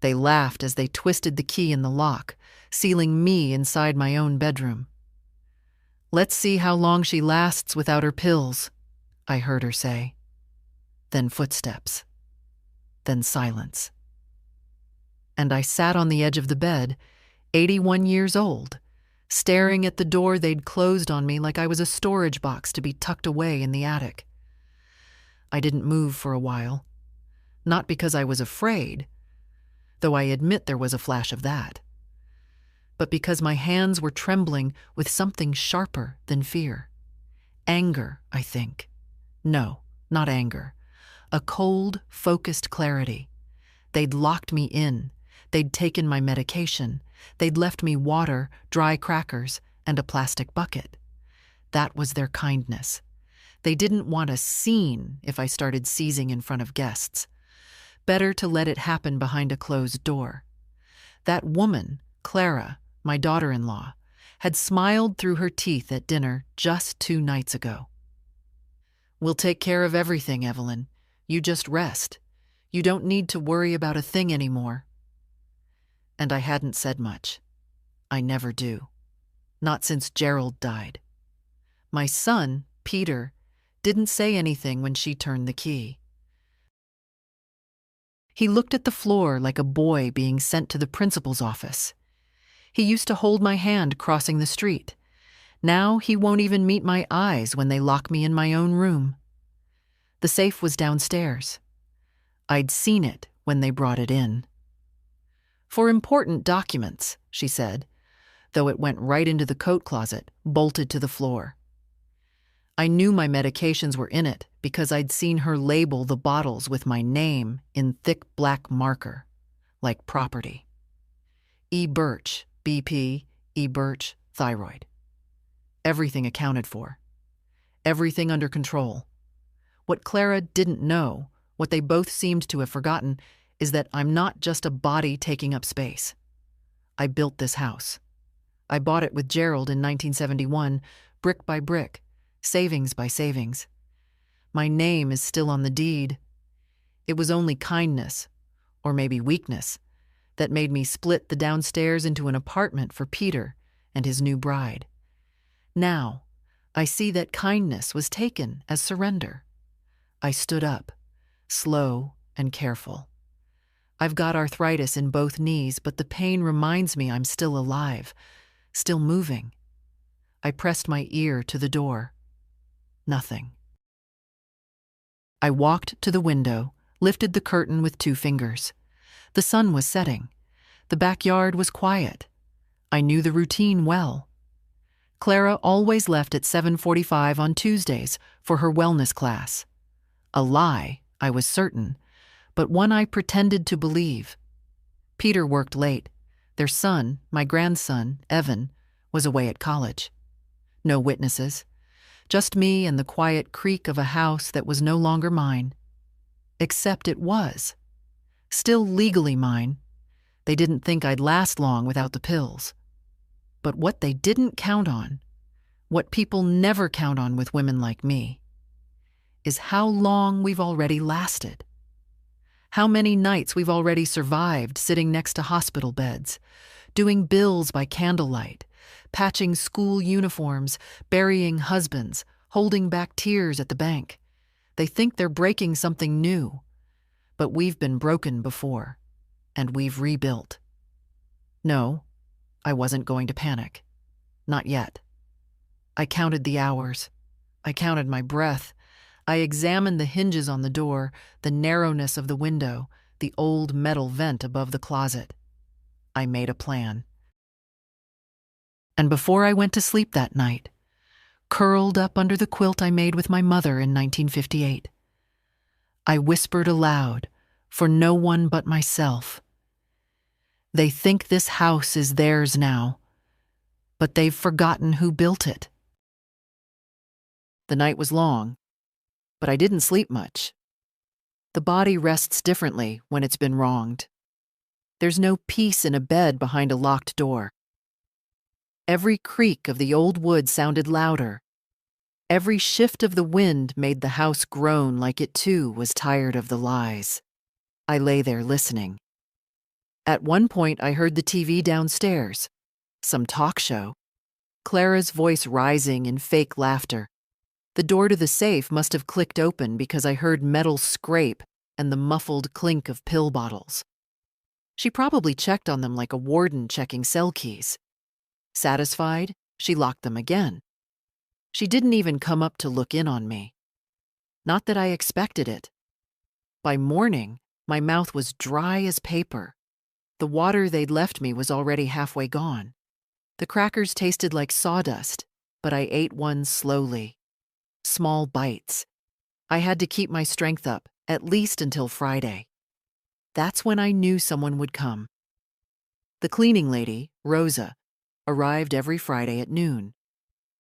They laughed as they twisted the key in the lock, sealing me inside my own bedroom. "Let's see how long she lasts without her pills," I heard her say. Then footsteps. Then silence. And I sat on the edge of the bed, 81 years old, staring at the door they'd closed on me like I was a storage box to be tucked away in the attic. I didn't move for a while. Not because I was afraid, though I admit there was a flash of that, but because my hands were trembling with something sharper than fear. Anger, I think. No, not anger. A cold, focused clarity. They'd locked me in. They'd taken my medication. They'd left me water, dry crackers, and a plastic bucket. That was their kindness. They didn't want a scene if I started seizing in front of guests. Better to let it happen behind a closed door. That woman, Clara, my daughter-in-law, had smiled through her teeth at dinner just 2 nights ago. "We'll take care of everything, Evelyn. You just rest. You don't need to worry about a thing anymore." And I hadn't said much. I never do. Not since Gerald died. My son, Peter, didn't say anything when she turned the key. He looked at the floor like a boy being sent to the principal's office. He used to hold my hand crossing the street. Now he won't even meet my eyes when they lock me in my own room. The safe was downstairs. I'd seen it when they brought it in. "For important documents," she said, though it went right into the coat closet, bolted to the floor. I knew my medications were in it because I'd seen her label the bottles with my name in thick black marker, like property. E. Birch, BP, E. Birch, thyroid. Everything accounted for. Everything under control. What Clara didn't know, what they both seemed to have forgotten, is that I'm not just a body taking up space. I built this house. I bought it with Gerald in 1971, brick by brick, savings by savings. My name is still on the deed. It was only kindness, or maybe weakness, that made me split the downstairs into an apartment for Peter and his new bride. Now, I see that kindness was taken as surrender. I stood up, slow and careful. I've got arthritis in both knees, but the pain reminds me I'm still alive, still moving. I pressed my ear to the door. Nothing. I walked to the window, lifted the curtain with 2 fingers. The sun was setting. The backyard was quiet. I knew the routine well. Clara always left at 7:45 on Tuesdays for her wellness class. A lie, I was certain, but one I pretended to believe. Peter worked late. Their son, my grandson, Evan, was away at college. No witnesses. Just me and the quiet creak of a house that was no longer mine. Except it was. Still legally mine. They didn't think I'd last long without the pills. But what they didn't count on, what people never count on with women like me, is how long we've already lasted. How many nights we've already survived sitting next to hospital beds, doing bills by candlelight, patching school uniforms, burying husbands, holding back tears at the bank. They think they're breaking something new, but we've been broken before, and we've rebuilt. No, I wasn't going to panic. Not yet. I counted the hours. I counted my breath. I examined the hinges on the door, the narrowness of the window, the old metal vent above the closet. I made a plan. And before I went to sleep that night, curled up under the quilt I made with my mother in 1958, I whispered aloud, for no one but myself, "They think this house is theirs now, but they've forgotten who built it." The night was long, but I didn't sleep much. The body rests differently when it's been wronged. There's no peace in a bed behind a locked door. Every creak of the old wood sounded louder. Every shift of the wind made the house groan like it too was tired of the lies. I lay there listening. At one point, I heard the TV downstairs. Some talk show. Clara's voice rising in fake laughter. The door to the safe must have clicked open because I heard metal scrape and the muffled clink of pill bottles. She probably checked on them like a warden checking cell keys. Satisfied, she locked them again. She didn't even come up to look in on me. Not that I expected it. By morning, my mouth was dry as paper. The water they'd left me was already halfway gone. The crackers tasted like sawdust, but I ate one slowly. Small bites. I had to keep my strength up, at least until Friday. That's when I knew someone would come. The cleaning lady, Rosa, arrived every Friday at noon.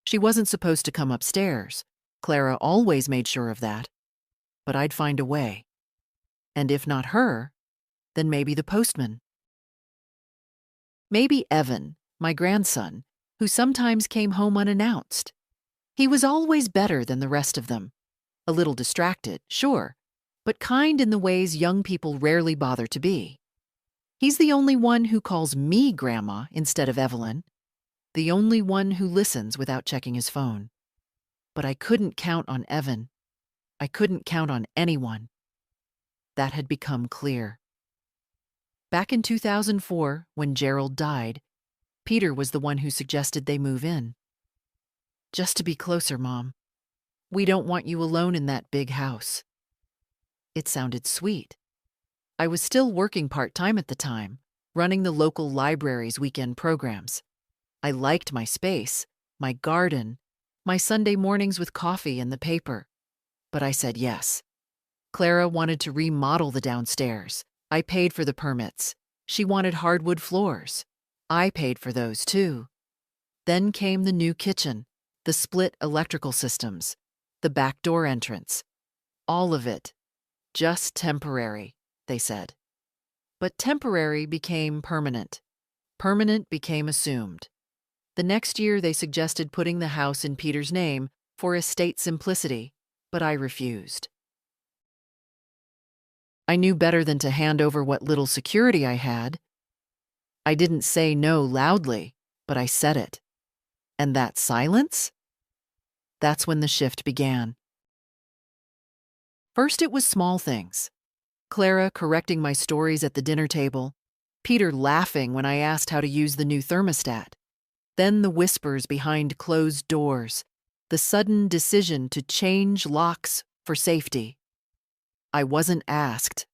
She wasn't supposed to come upstairs. Clara always made sure of that. But I'd find a way. And if not her, then maybe the postman. Maybe Evan, my grandson, who sometimes came home unannounced. He was always better than the rest of them. A little distracted, sure, but kind in the ways young people rarely bother to be. He's the only one who calls me Grandma instead of Evelyn. The only one who listens without checking his phone. But I couldn't count on Evan. I couldn't count on anyone. That had become clear. Back in 2004, when Gerald died, Peter was the one who suggested they move in. Just to be closer, Mom. We don't want you alone in that big house. It sounded sweet. I was still working part-time at the time, running the local library's weekend programs. I liked my space, my garden, my Sunday mornings with coffee and the paper. But I said yes. Clara wanted to remodel the downstairs. I paid for the permits. She wanted hardwood floors. I paid for those too. Then came the new kitchen, the split electrical systems, the back door entrance. All of it. Just temporary, they said. But temporary became permanent. Permanent became assumed. The next year they suggested putting the house in Peter's name for estate simplicity, but I refused. I knew better than to hand over what little security I had. I didn't say no loudly, but I said it. And that silence? That's when the shift began. First it was small things. Clara correcting my stories at the dinner table, Peter laughing when I asked how to use the new thermostat. Then the whispers behind closed doors, the sudden decision to change locks for safety. I wasn't asked.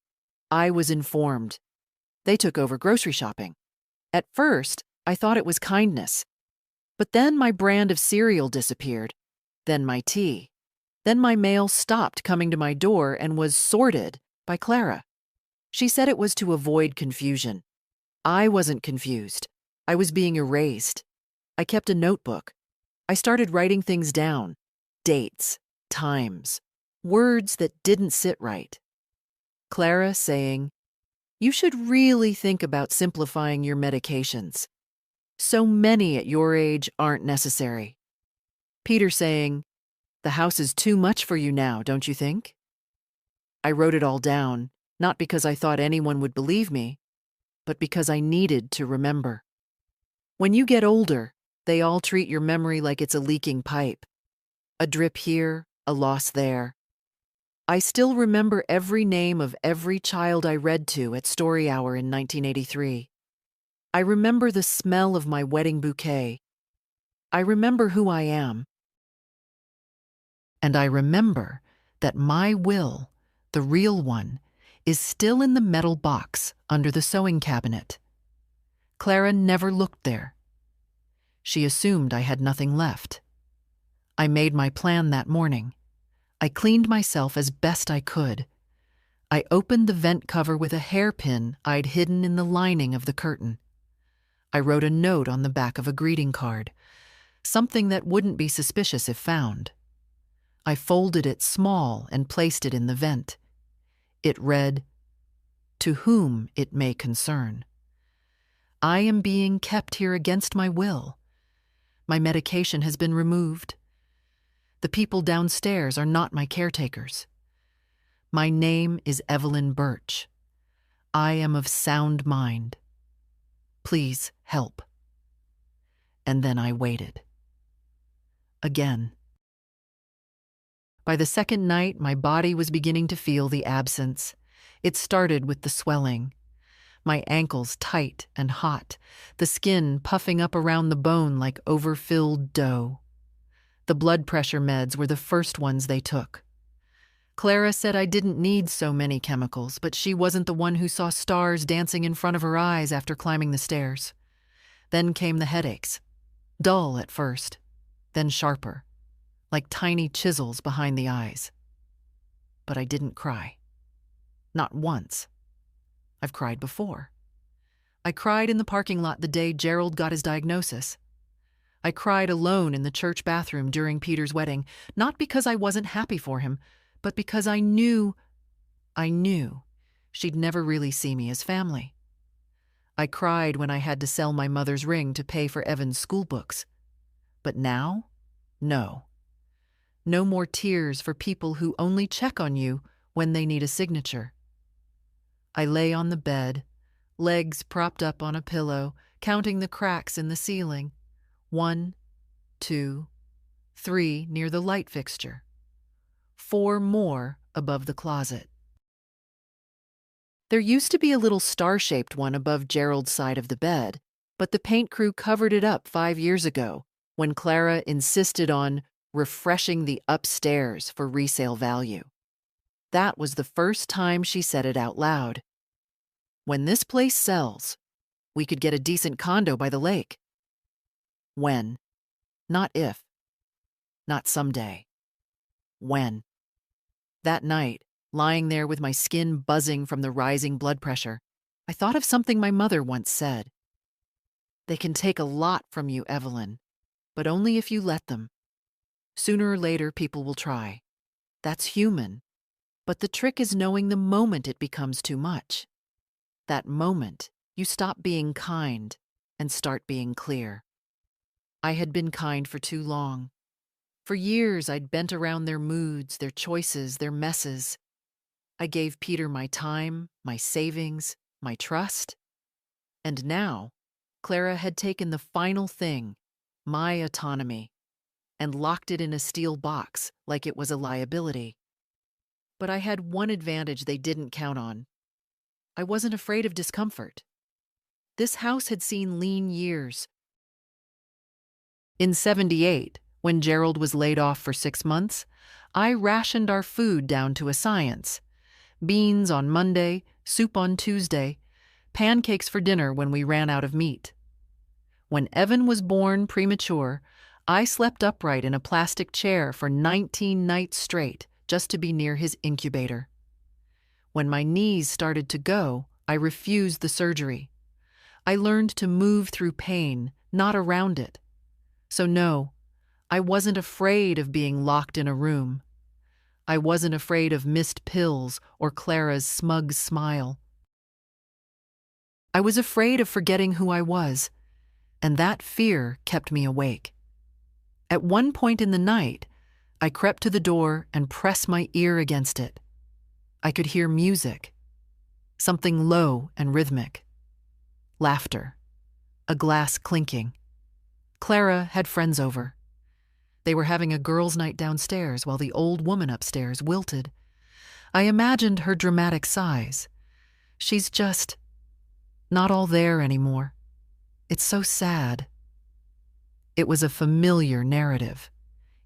I was informed. They took over grocery shopping. At first, I thought it was kindness. But then my brand of cereal disappeared. Then my tea. Then my mail stopped coming to my door and was sorted by Clara. She said it was to avoid confusion. I wasn't confused. I was being erased. I kept a notebook. I started writing things down. Dates, times, words that didn't sit right. Clara saying, "You should really think about simplifying your medications. So many at your age aren't necessary." Peter saying, "The house is too much for you now, don't you think?" I wrote it all down, not because I thought anyone would believe me, but because I needed to remember. When you get older, they all treat your memory like it's a leaking pipe. A drip here, a loss there. I still remember every name of every child I read to at Story Hour in 1983. I remember the smell of my wedding bouquet. I remember who I am. And I remember that my will, the real one, is still in the metal box under the sewing cabinet. Clara never looked there. She assumed I had nothing left. I made my plan that morning. I cleaned myself as best I could. I opened the vent cover with a hairpin I'd hidden in the lining of the curtain. I wrote a note on the back of a greeting card, something that wouldn't be suspicious if found. I folded it small and placed it in the vent. It read, "To whom it may concern. I am being kept here against my will. My medication has been removed. The people downstairs are not my caretakers. My name is Evelyn Birch. I am of sound mind. Please help. And then I waited. Again. By the second night, my body was beginning to feel the absence. It started with the swelling. My ankles tight and hot, the skin puffing up around the bone like overfilled dough. The blood pressure meds were the first ones they took. Clara said I didn't need so many chemicals, but she wasn't the one who saw stars dancing in front of her eyes after climbing the stairs. Then came the headaches. Dull at first, then sharper, like tiny chisels behind the eyes. But I didn't cry. Not once. I've cried before. I cried in the parking lot the day Gerald got his diagnosis. I cried alone in the church bathroom during Peter's wedding, not because I wasn't happy for him, but because I knew she'd never really see me as family. I cried when I had to sell my mother's ring to pay for Evan's school books. But now, no. No more tears for people who only check on you when they need a signature. I lay on the bed, legs propped up on a pillow, counting the cracks in the ceiling. 1, 2, 3 near the light fixture. 4 more above the closet. There used to be a little star-shaped one above Gerald's side of the bed, but the paint crew covered it up 5 years ago when Clara insisted on refreshing the upstairs for resale value. That was the first time she said it out loud. When this place sells, we could get a decent condo by the lake. When. Not if. Not someday. When. That night, lying there with my skin buzzing from the rising blood pressure, I thought of something my mother once said. They can take a lot from you, Evelyn, but only if you let them. Sooner or later, people will try. That's human. But the trick is knowing the moment it becomes too much. That moment, you stop being kind and start being clear. I had been kind for too long. For years, I'd bent around their moods, their choices, their messes. I gave Peter my time, my savings, my trust. And now, Clara had taken the final thing, my autonomy, and locked it in a steel box like it was a liability. But I had one advantage they didn't count on. I wasn't afraid of discomfort. This house had seen lean years. In '78, when Gerald was laid off for 6 months, I rationed our food down to a science. Beans on Monday, soup on Tuesday, pancakes for dinner when we ran out of meat. When Evan was born premature, I slept upright in a plastic chair for 19 nights straight just to be near his incubator. When my knees started to go, I refused the surgery. I learned to move through pain, not around it. So no, I wasn't afraid of being locked in a room. I wasn't afraid of missed pills or Clara's smug smile. I was afraid of forgetting who I was, and that fear kept me awake. At one point in the night, I crept to the door and pressed my ear against it. I could hear music, something low and rhythmic. Laughter, a glass clinking. Clara had friends over. They were having a girls' night downstairs while the old woman upstairs wilted. I imagined her dramatic sighs. She's just not all there anymore. It's so sad. It was a familiar narrative.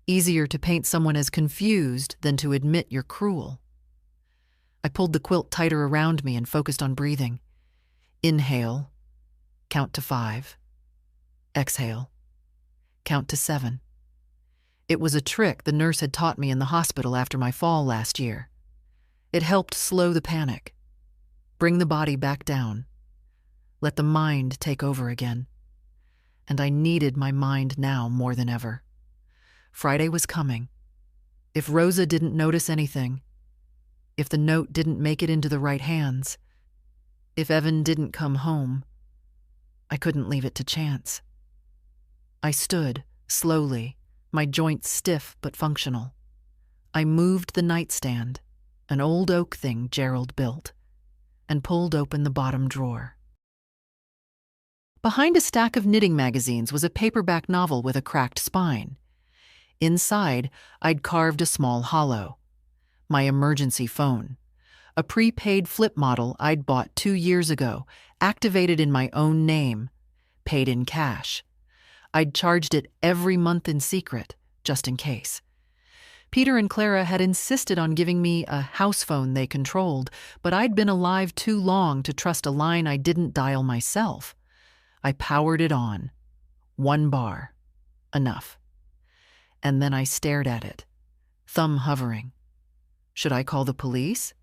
Easier to paint someone as confused than to admit you're cruel. I pulled the quilt tighter around me and focused on breathing. Inhale, count to 5. Exhale, count to 7. It was a trick the nurse had taught me in the hospital after my fall last year. It helped slow the panic, bring the body back down, let the mind take over again. And I needed my mind now more than ever. Friday was coming. If Rosa didn't notice anything, if the note didn't make it into the right hands, if Evan didn't come home, I couldn't leave it to chance. I stood, slowly, my joints stiff but functional. I moved the nightstand, an old oak thing Gerald built. and pulled open the bottom drawer. Behind a stack of knitting magazines was a paperback novel with a cracked spine. Inside, I'd carved a small hollow. My emergency phone. A prepaid flip model I'd bought 2 years ago, activated in my own name, paid in cash. I'd charged it every month in secret, just in case. Peter and Clara had insisted on giving me a house phone they controlled, but I'd been alive too long to trust a line I didn't dial myself. I powered it on. 1 bar. Enough. And then I stared at it, thumb hovering. Should I call the police?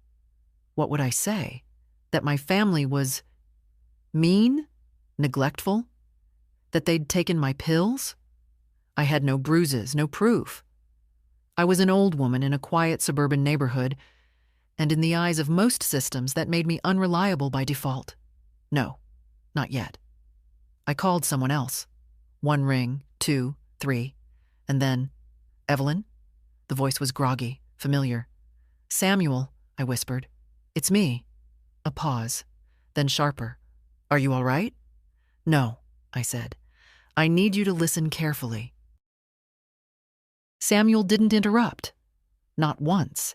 What would I say? That my family was mean? Neglectful? That they'd taken my pills? I had no bruises, no proof. I was an old woman in a quiet suburban neighborhood, and in the eyes of most systems that made me unreliable by default. No, not yet. I called someone else. 1 ring, 2, 3, and then, "Evelyn?" The voice was groggy, familiar. "Samuel," I whispered. "It's me." A pause, then sharper. "Are you all right?" "No," I said. "I need you to listen carefully." Samuel didn't interrupt. Not once.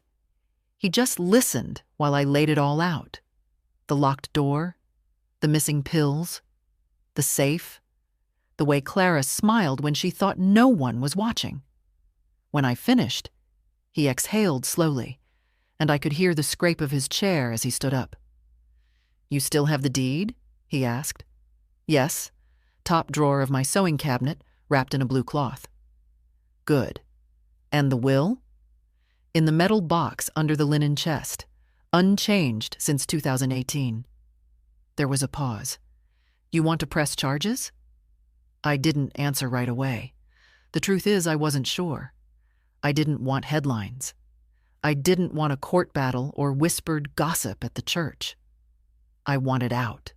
He just listened while I laid it all out. The locked door, the missing pills, the safe, the way Clara smiled when she thought no one was watching. When I finished, he exhaled slowly, and I could hear the scrape of his chair as he stood up. "You still have the deed?" he asked. "Yes. Top drawer of my sewing cabinet, wrapped in a blue cloth." "Good. And the will?" "In the metal box under the linen chest, unchanged since 2018. There was a pause. "You want to press charges?" I didn't answer right away. The truth is, I wasn't sure. I didn't want headlines. I didn't want a court battle or whispered gossip at the church. I wanted out.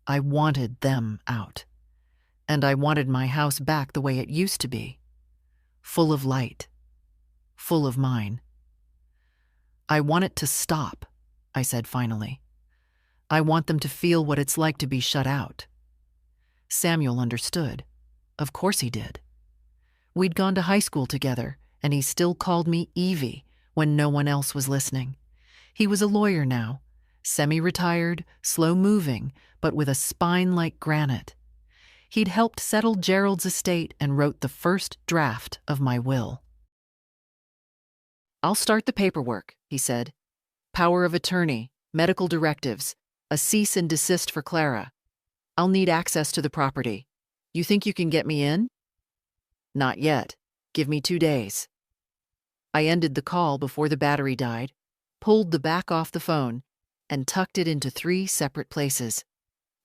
I wanted them out. And I wanted my house back the way it used to be. Full of light. Full of mine. "I want it to stop," I said finally. "I want them to feel what it's like to be shut out." Samuel understood. Of course he did. We'd gone to high school together, and he still called me Evie when no one else was listening. He was a lawyer now, semi-retired, slow-moving, but with a spine like granite. He'd helped settle Gerald's estate and wrote the first draft of my will. "I'll start the paperwork," he said. "Power of attorney, medical directives, a cease and desist for Clara. I'll need access to the property. You think you can get me in?" "Not yet. Give me 2 days." I ended the call before the battery died, pulled the back off the phone, and tucked it into 3 separate places.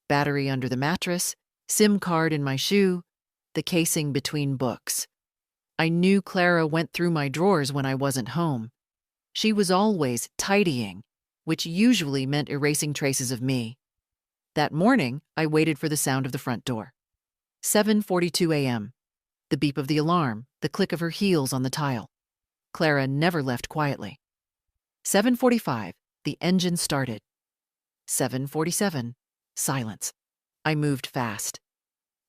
Battery under the mattress, SIM card in my shoe, the casing between books. I knew Clara went through my drawers when I wasn't home. She was always tidying, which usually meant erasing traces of me. That morning, I waited for the sound of the front door. 7:42 a.m. The beep of the alarm, the click of her heels on the tile. Clara never left quietly. 7:45, the engine started. 7:47, silence. I moved fast.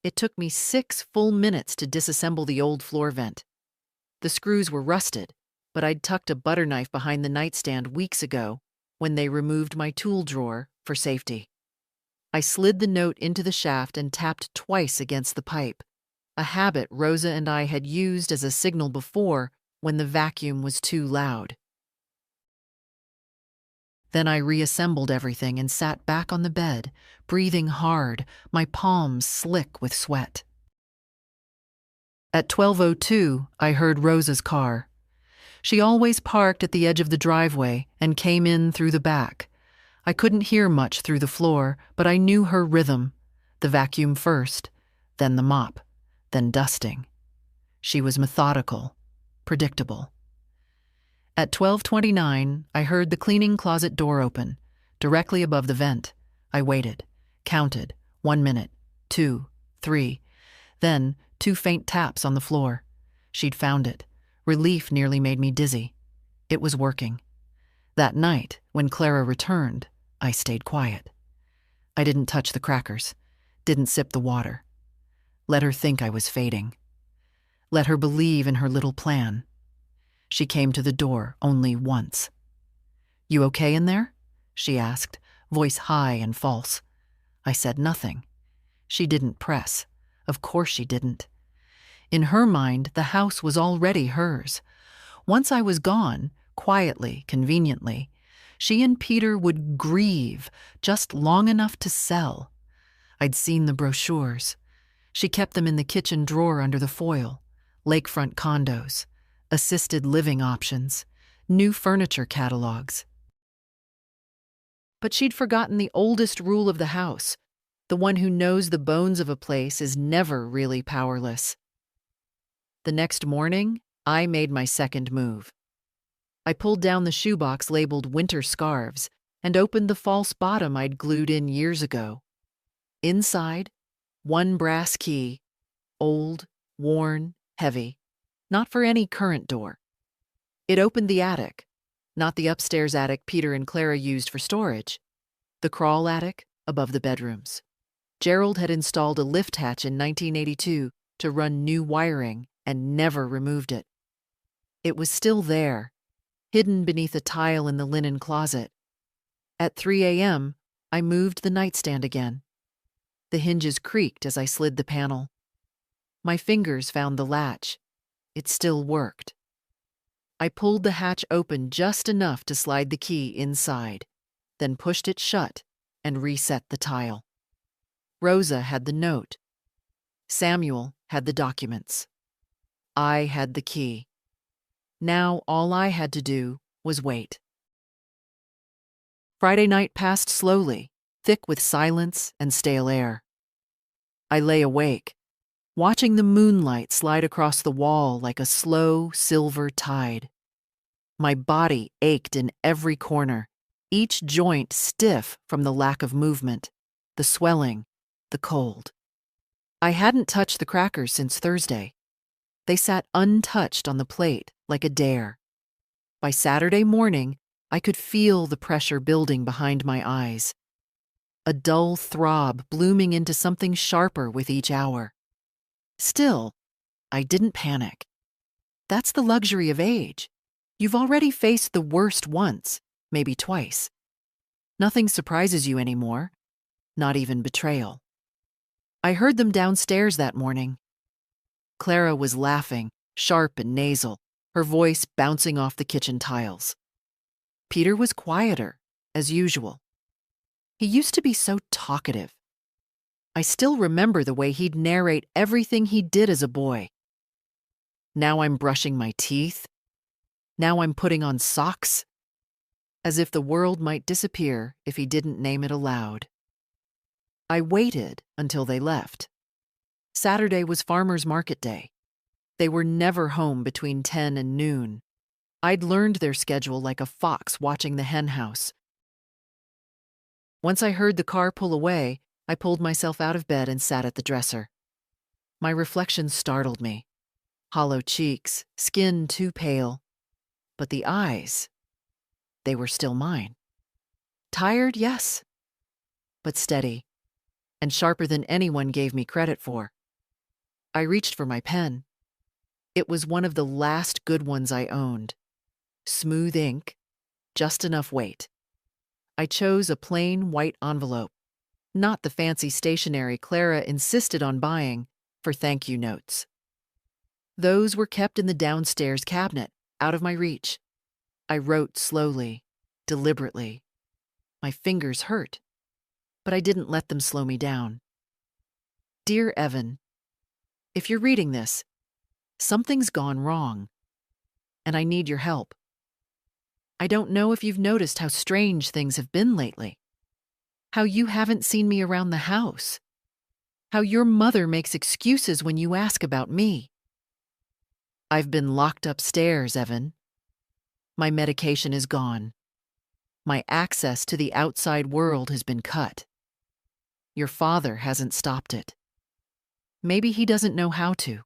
It took me 6 full minutes to disassemble the old floor vent. The screws were rusted, but I'd tucked a butter knife behind the nightstand weeks ago when they removed my tool drawer for safety. I slid the note into the shaft and tapped twice against the pipe, a habit Rosa and I had used as a signal before when the vacuum was too loud. Then I reassembled everything and sat back on the bed, breathing hard, my palms slick with sweat. At 12:02, I heard Rosa's car. She always parked at the edge of the driveway and came in through the back. I couldn't hear much through the floor, but I knew her rhythm. The vacuum first, then the mop, then dusting. She was methodical, predictable. At 12:29, I heard the cleaning closet door open, directly above the vent. I waited, counted, 1 minute, 2, 3, then 2 faint taps on the floor. She'd found it. Relief nearly made me dizzy. It was working. That night, when Clara returned, I stayed quiet. I didn't touch the crackers, didn't sip the water. Let her think I was fading. Let her believe in her little plan. She came to the door only once. "You okay in there?" she asked, voice high and false. I said nothing. She didn't press. Of course she didn't. In her mind, the house was already hers. Once I was gone, quietly, conveniently, she and Peter would grieve just long enough to sell. I'd seen the brochures. She kept them in the kitchen drawer under the foil. Lakefront condos, assisted living options, new furniture catalogs. But she'd forgotten the oldest rule of the house. The one who knows the bones of a place is never really powerless. The next morning, I made my second move. I pulled down the shoebox labeled winter scarves and opened the false bottom I'd glued in years ago. Inside, one brass key, old, worn, heavy, not for any current door. It opened the attic, not the upstairs attic Peter and Clara used for storage, the crawl attic above the bedrooms. Gerald had installed a lift hatch in 1982 to run new wiring and never removed it. It was still there, hidden beneath a tile in the linen closet. At 3 a.m., I moved the nightstand again. The hinges creaked as I slid the panel. My fingers found the latch. It still worked. I pulled the hatch open just enough to slide the key inside, then pushed it shut and reset the tile. Rosa had the note. Samuel had the documents. I had the key. Now all I had to do was wait. Friday night passed slowly, thick with silence and stale air. I lay awake, watching the moonlight slide across the wall like a slow silver tide. My body ached in every corner, each joint stiff from the lack of movement, the swelling, the cold. I hadn't touched the crackers since Thursday. They sat untouched on the plate like a dare. By Saturday morning, I could feel the pressure building behind my eyes. A dull throb blooming into something sharper with each hour. Still, I didn't panic. That's the luxury of age. You've already faced the worst once, maybe twice. Nothing surprises you anymore, not even betrayal. I heard them downstairs that morning. Clara was laughing, sharp and nasal, her voice bouncing off the kitchen tiles. Peter was quieter, as usual. He used to be so talkative. I still remember the way he'd narrate everything he did as a boy. Now I'm brushing my teeth. Now I'm putting on socks. As if the world might disappear if he didn't name it aloud. I waited until they left. Saturday was farmers' market day. They were never home between 10 and noon. I'd learned their schedule like a fox watching the hen house. Once I heard the car pull away, I pulled myself out of bed and sat at the dresser. My reflection startled me. Hollow cheeks, skin too pale. But the eyes, they were still mine. Tired, yes, but steady, and sharper than anyone gave me credit for. I reached for my pen. It was one of the last good ones I owned. Smooth ink, just enough weight. I chose a plain white envelope, not the fancy stationery Clara insisted on buying for thank you notes. Those were kept in the downstairs cabinet, out of my reach. I wrote slowly, deliberately. My fingers hurt, but I didn't let them slow me down. Dear Evan, if you're reading this, something's gone wrong, and I need your help. I don't know if you've noticed how strange things have been lately. How you haven't seen me around the house. How your mother makes excuses when you ask about me. I've been locked upstairs, Evan. My medication is gone. My access to the outside world has been cut. Your father hasn't stopped it. Maybe he doesn't know how to.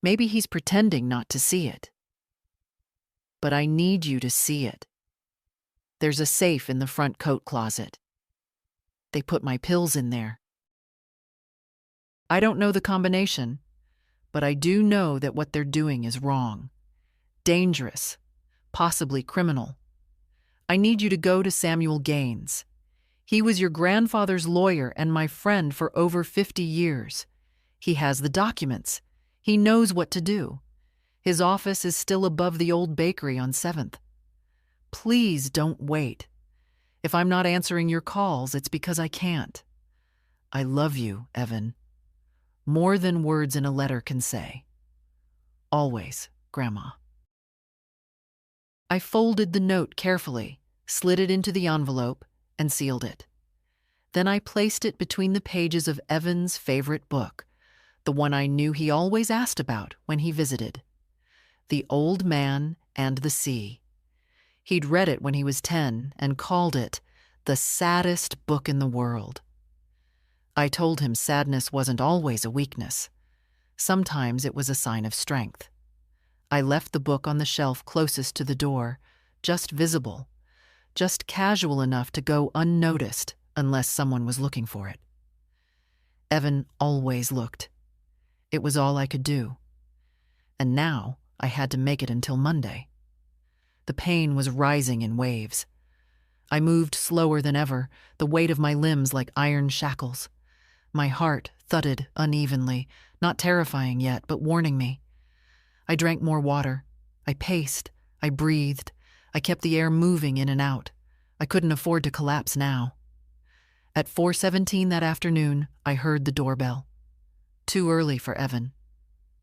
Maybe he's pretending not to see it. But I need you to see it. There's a safe in the front coat closet. They put my pills in there. I don't know the combination, but I do know that what they're doing is wrong, dangerous, possibly criminal. I need you to go to Samuel Gaines. He was your grandfather's lawyer and my friend for over 50 years. He has the documents. He knows what to do. His office is still above the old bakery on 7th. Please don't wait. If I'm not answering your calls, it's because I can't. I love you, Evan. More than words in a letter can say. Always, Grandma. I folded the note carefully, slid it into the envelope, and sealed it. Then I placed it between the pages of Evan's favorite book, the one I knew he always asked about when he visited. The Old Man and the Sea. He'd read it when he was 10 and called it the saddest book in the world. I told him sadness wasn't always a weakness. Sometimes it was a sign of strength. I left the book on the shelf closest to the door, just visible, just casual enough to go unnoticed unless someone was looking for it. Evan always looked. It was all I could do. And now I had to make it until Monday. The pain was rising in waves. I moved slower than ever, the weight of my limbs like iron shackles. My heart thudded unevenly, not terrifying yet, but warning me. I drank more water. I paced. I breathed. I kept the air moving in and out. I couldn't afford to collapse now. At 4:17 that afternoon, I heard the doorbell. Too early for Evan.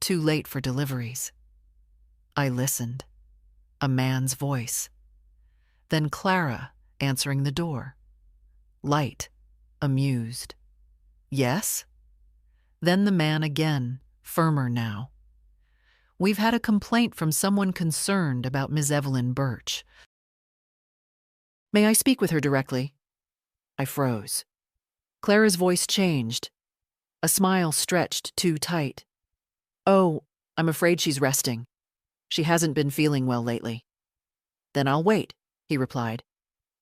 Too late for deliveries. I listened. A man's voice. Then Clara answering the door. Light, amused. Yes? Then the man again, firmer now. We've had a complaint from someone concerned about Ms. Evelyn Birch. May I speak with her directly? I froze. Clara's voice changed. A smile stretched too tight. Oh, I'm afraid she's resting. She hasn't been feeling well lately. Then I'll wait, he replied.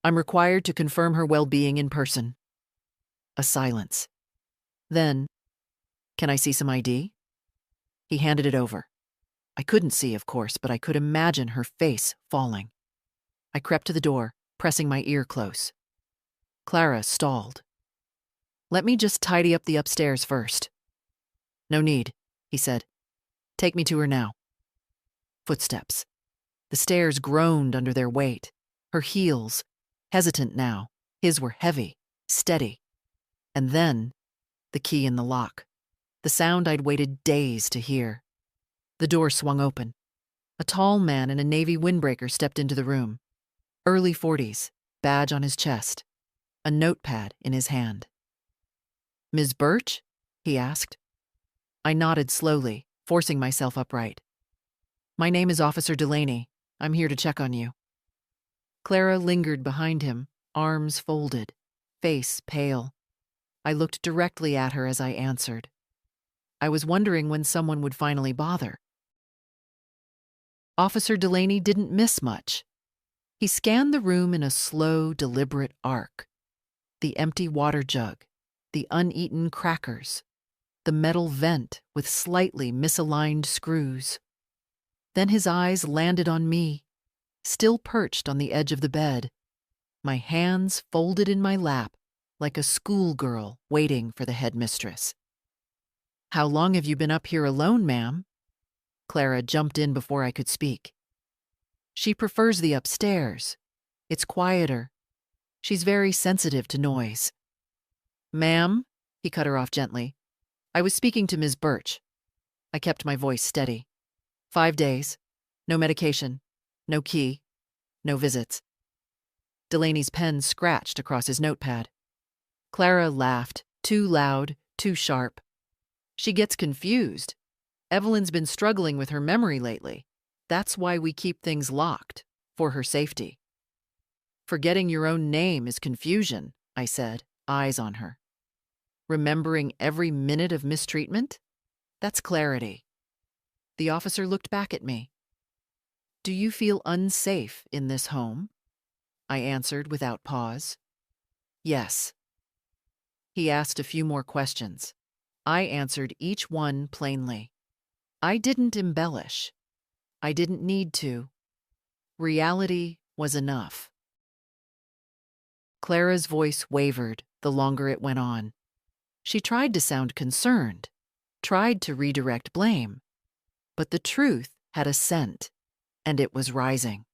I'm required to confirm her well-being in person. A silence. Then, can I see some ID? He handed it over. I couldn't see, of course, but I could imagine her face falling. I crept to the door, pressing my ear close. Clara stalled. Let me just tidy up the upstairs first. No need, he said. Take me to her now. Footsteps. The stairs groaned under their weight. Her heels, hesitant now, his were heavy, steady. And then, the key in the lock. The sound I'd waited days to hear. The door swung open. A tall man in a navy windbreaker stepped into the room. Early 40s, badge on his chest. A notepad in his hand. Ms. Birch? He asked. I nodded slowly, forcing myself upright. My name is Officer Delaney. I'm here to check on you. Clara lingered behind him, arms folded, face pale. I looked directly at her as I answered. I was wondering when someone would finally bother. Officer Delaney didn't miss much. He scanned the room in a slow, deliberate arc. The empty water jug, the uneaten crackers, the metal vent with slightly misaligned screws. Then his eyes landed on me, still perched on the edge of the bed, my hands folded in my lap like a schoolgirl waiting for the headmistress. How long have you been up here alone, ma'am? Clara jumped in before I could speak. She prefers the upstairs. It's quieter. She's very sensitive to noise. Ma'am, he cut her off gently. I was speaking to Ms. Birch. I kept my voice steady. 5 days. No medication. No key. No visits. Delaney's pen scratched across his notepad. Clara laughed, too loud, too sharp. She gets confused. Evelyn's been struggling with her memory lately. That's why we keep things locked, for her safety. Forgetting your own name is confusion, I said, eyes on her. Remembering every minute of mistreatment? That's clarity. The officer looked back at me. Do you feel unsafe in this home? I answered without pause. Yes. He asked a few more questions. I answered each one plainly. I didn't embellish. I didn't need to. Reality was enough. Clara's voice wavered the longer it went on. She tried to sound concerned, tried to redirect blame, but the truth had a scent, and it was rising.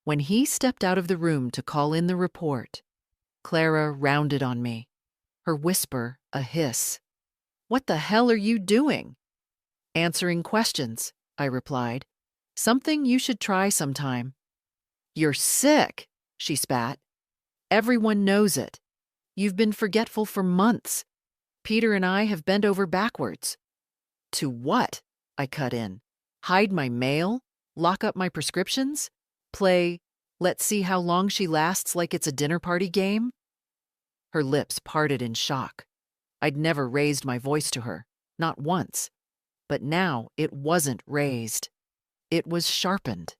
When he stepped out of the room to call in the report, Clara rounded on me, her whisper a hiss. "What the hell are you doing?" "Answering questions," I replied. "Something you should try sometime." "You're sick," she spat. "Everyone knows it. You've been forgetful for months. Peter and I have bent over backwards." "To what?" I cut in. "Hide my mail? Lock up my prescriptions? Play, let's see how long she lasts like it's a dinner party game?" Her lips parted in shock. I'd never raised my voice to her, not once. But now it wasn't raised. It was sharpened.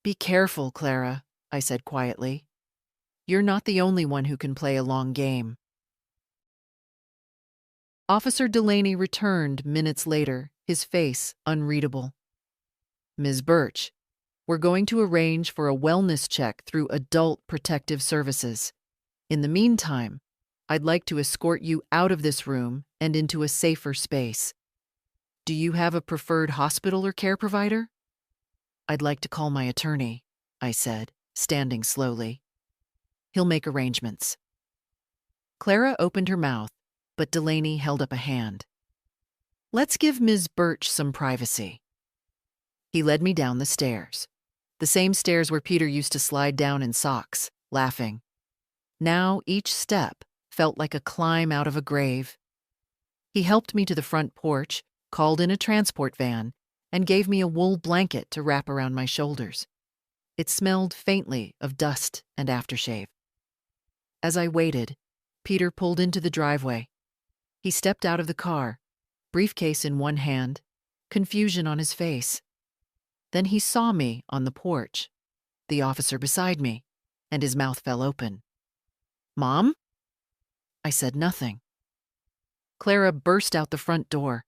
"Be careful, Clara," I said quietly. "You're not the only one who can play a long game." Officer Delaney returned minutes later, his face unreadable. "Ms. Birch, we're going to arrange for a wellness check through Adult Protective Services. In the meantime, I'd like to escort you out of this room and into a safer space. Do you have a preferred hospital or care provider?" "I'd like to call my attorney," I said, standing slowly. "He'll make arrangements." Clara opened her mouth, but Delaney held up a hand. "Let's give Ms. Birch some privacy." He led me down the stairs, the same stairs where Peter used to slide down in socks, laughing. Now each step felt like a climb out of a grave. He helped me to the front porch, called in a transport van, and gave me a wool blanket to wrap around my shoulders. It smelled faintly of dust and aftershave. As I waited, Peter pulled into the driveway. He stepped out of the car, briefcase in one hand, confusion on his face. Then he saw me on the porch, the officer beside me, and his mouth fell open. "Mom?" I said nothing. Clara burst out the front door.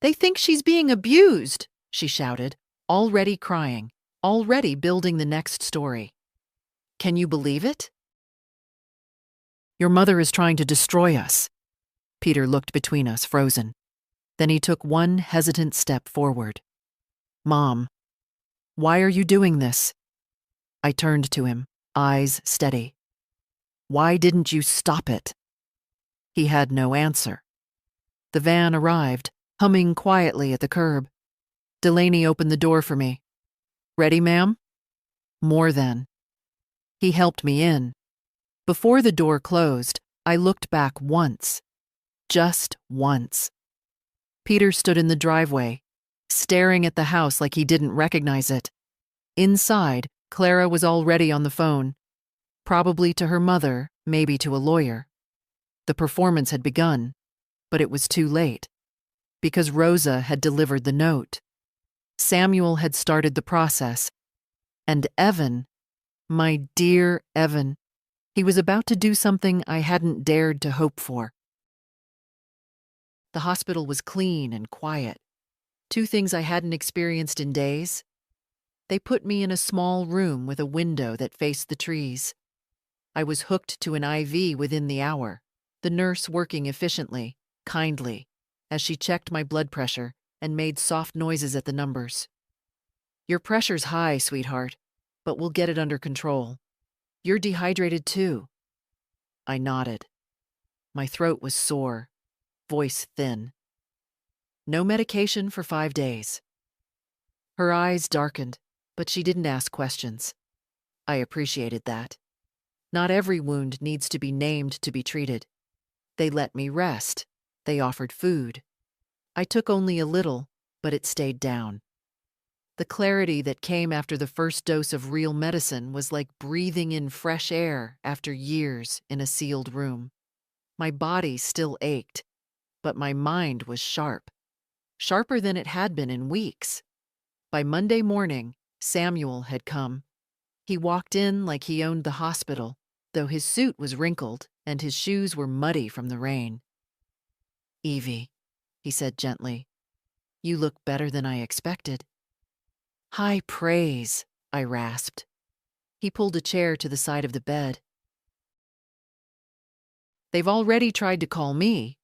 "They think she's being abused," she shouted, already crying, already building the next story. "Can you believe it?" "Your mother is trying to destroy us." Peter looked between us, frozen. Then he took one hesitant step forward. "Mom, why are you doing this?" I turned to him, eyes steady. "Why didn't you stop it?" He had no answer. The van arrived, humming quietly at the curb. Delaney opened the door for me. "Ready, ma'am?" "More than." He helped me in. Before the door closed, I looked back once. Just once. Peter stood in the driveway, staring at the house like he didn't recognize it. Inside, Clara was already on the phone. Probably to her mother, maybe to a lawyer. The performance had begun, but it was too late. Because Rosa had delivered the note. Samuel had started the process. And Evan, my dear Evan, he was about to do something I hadn't dared to hope for. The hospital was clean and quiet. Two things I hadn't experienced in days. They put me in a small room with a window that faced the trees. I was hooked to an IV within the hour, the nurse working efficiently, kindly, as she checked my blood pressure and made soft noises at the numbers. "Your pressure's high, sweetheart, but we'll get it under control. You're dehydrated too." I nodded. My throat was sore, voice thin. "No medication for 5 days." Her eyes darkened, but she didn't ask questions. I appreciated that. Not every wound needs to be named to be treated. They let me rest. They offered food. I took only a little, but it stayed down. The clarity that came after the first dose of real medicine was like breathing in fresh air after years in a sealed room. My body still ached, but my mind was sharp. Sharper than it had been in weeks. By Monday morning, Samuel had come. He walked in like he owned the hospital, though his suit was wrinkled and his shoes were muddy from the rain. "Evie," he said gently, "you look better than I expected." "High praise," I rasped. He pulled a chair to the side of the bed. "They've already tried to call me.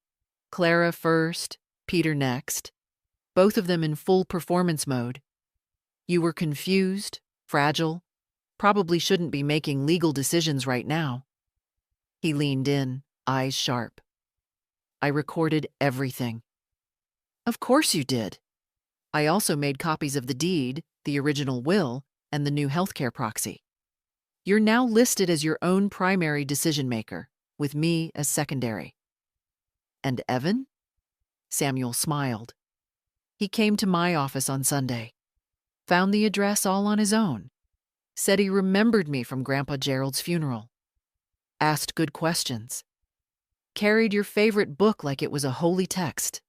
Clara first, Peter next, both of them in full performance mode. You were confused, fragile, probably shouldn't be making legal decisions right now." He leaned in, eyes sharp. "I recorded everything." "Of course you did. I also made copies of the deed, the original will, and the new healthcare proxy. You're now listed as your own primary decision maker, with me as secondary." "And Evan?" Samuel smiled. "He came to my office on Sunday. Found the address all on his own. Said he remembered me from Grandpa Gerald's funeral. Asked good questions. Carried your favorite book like it was a holy text."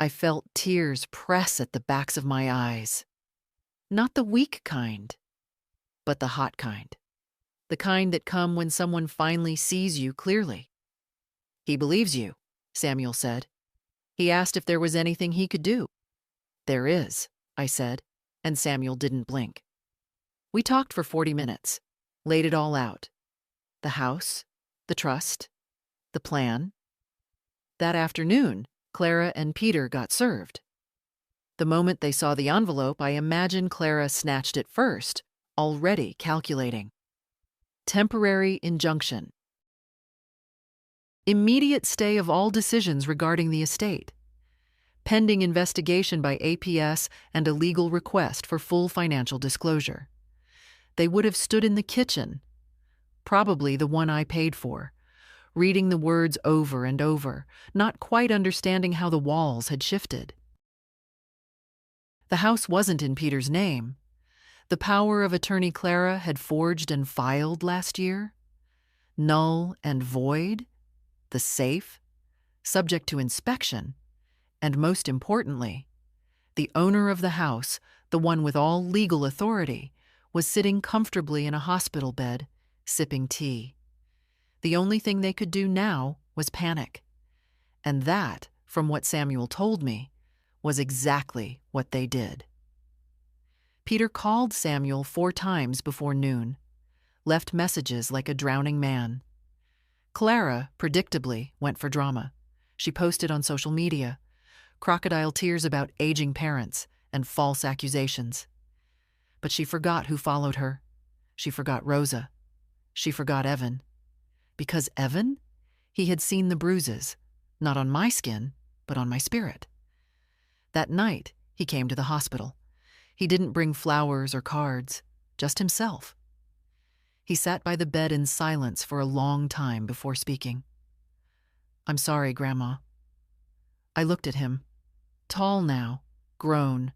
I felt tears press at the backs of my eyes. Not the weak kind, but the hot kind. The kind that come when someone finally sees you clearly. "He believes you," Samuel said. "He asked if there was anything he could do." "There is," I said, and Samuel didn't blink. We talked for 40 minutes, laid it all out. The house, the trust, the plan. That afternoon, Clara and Peter got served. The moment they saw the envelope, I imagine Clara snatched it first, already calculating. Temporary injunction. Immediate stay of all decisions regarding the estate. Pending investigation by APS and a legal request for full financial disclosure. They would have stood in the kitchen, probably the one I paid for, reading the words over and over, not quite understanding how the walls had shifted. The house wasn't in Peter's name. The power of attorney Clara had forged and filed last year. Null and void. The safe, subject to inspection. And most importantly, the owner of the house, the one with all legal authority, was sitting comfortably in a hospital bed, sipping tea. The only thing they could do now was panic. And that, from what Samuel told me, was exactly what they did. Peter called Samuel 4 times before noon, left messages like a drowning man. Clara, predictably, went for drama. She posted on social media, crocodile tears about aging parents and false accusations. But she forgot who followed her. She forgot Rosa. She forgot Evan. Because Evan? He had seen the bruises, not on my skin, but on my spirit. That night, he came to the hospital. He didn't bring flowers or cards, just himself. He sat by the bed in silence for a long time before speaking. "I'm sorry, Grandma." I looked at him, tall now, grown,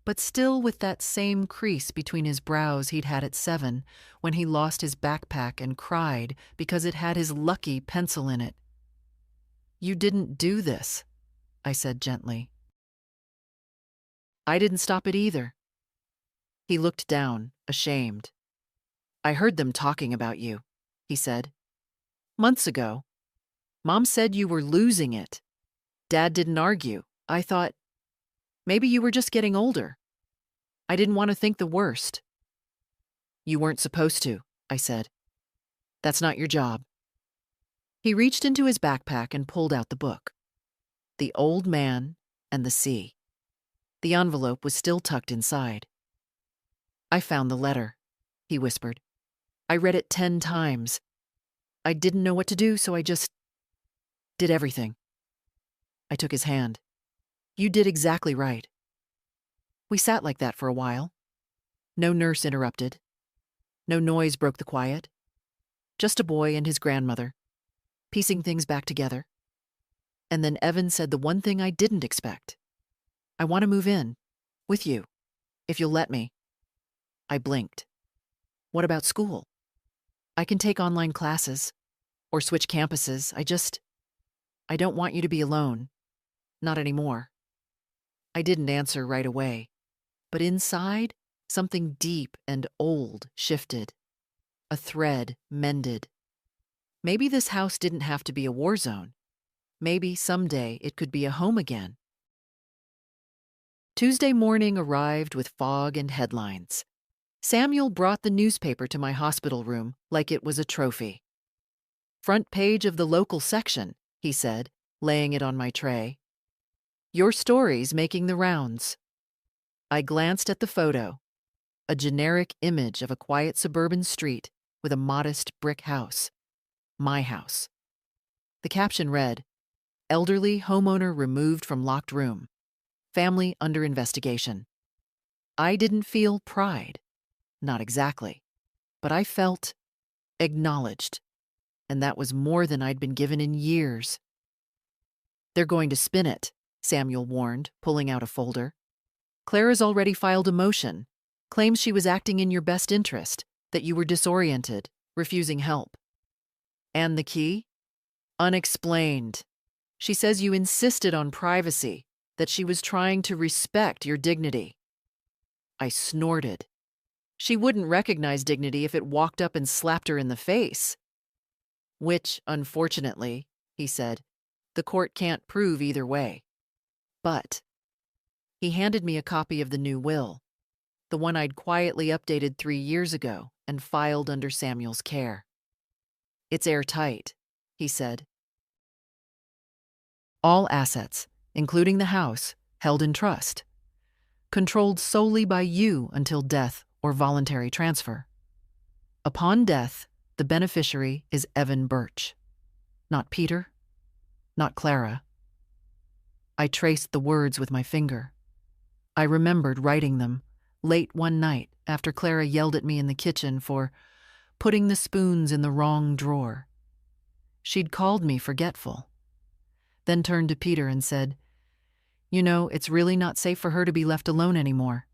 but still with that same crease between his brows he'd had at 7 when he lost his backpack and cried because it had his lucky pencil in it. "You didn't do this," I said gently. "I didn't stop it either." He looked down, ashamed. "I heard them talking about you," he said. "Months ago. Mom said you were losing it. Dad didn't argue. I thought, maybe you were just getting older. I didn't want to think the worst." "You weren't supposed to," I said. "That's not your job." He reached into his backpack and pulled out the book. The Old Man and the Sea. The envelope was still tucked inside. "I found the letter," he whispered. "I read it 10 times. I didn't know what to do, so I just did everything." I took his hand. "You did exactly right." We sat like that for a while. No nurse interrupted. No noise broke the quiet. Just a boy and his grandmother, piecing things back together. And then Evan said the one thing I didn't expect. "I want to move in, with you, if you'll let me." I blinked. "What about school? I can take online classes, or switch campuses. I don't want you to be alone. Not anymore." I didn't answer right away, but inside, Something deep and old shifted. A thread mended. Maybe this house didn't have to be a war zone. Maybe someday it could be a home again. Tuesday morning arrived with fog and headlines. Samuel brought the newspaper to my hospital room like it was a trophy. "Front page of the local section," he said, laying it on my tray. "Your story's making the rounds." I glanced at the photo, a generic image of a quiet suburban street with a modest brick house. My house. The caption read, "Elderly homeowner removed from locked room. Family under investigation." I didn't feel pride. Not exactly. But I felt acknowledged. And that was more than I'd been given in years. "They're going to spin it," Samuel warned, pulling out a folder. "Clara's already filed a motion. Claims she was acting in your best interest, that you were disoriented, refusing help. And the key? Unexplained. She says you insisted on privacy, that she was trying to respect your dignity." I snorted. She wouldn't recognize dignity if it walked up and slapped her in the face. "Which, unfortunately," he said, "the court can't prove either way. But..." He handed me a copy of the new will, the one I'd quietly updated 3 years ago and filed under Samuel's care. "It's airtight," he said. "All assets, including the house, held in trust. Controlled solely by you until death or voluntary transfer. Upon death, the beneficiary is Evan Birch. Not Peter, not Clara." I traced the words with my finger. I remembered writing them late one night after Clara yelled at me in the kitchen for putting the spoons in the wrong drawer. She'd called me forgetful. Then turned to Peter and said, "You know, it's really not safe for her to be left alone anymore."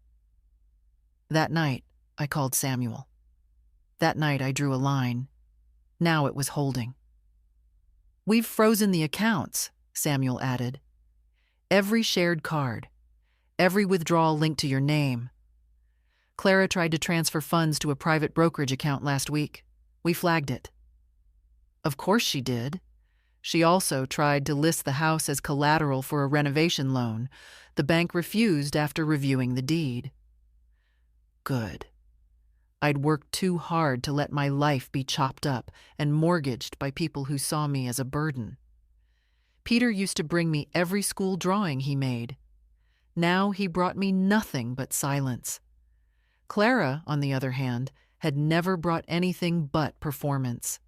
That night, I called Samuel. That night, I drew a line. Now it was holding. "We've frozen the accounts," Samuel added. "Every shared card. Every withdrawal linked to your name. Clara tried to transfer funds to a private brokerage account last week. We flagged it." "Of course she did. She also tried to list the house as collateral for a renovation loan. The bank refused after reviewing the deed." Good. I'd worked too hard to let my life be chopped up and mortgaged by people who saw me as a burden. Peter used to bring me every school drawing he made. Now he brought me nothing but silence. Clara, on the other hand, had never brought anything but performance.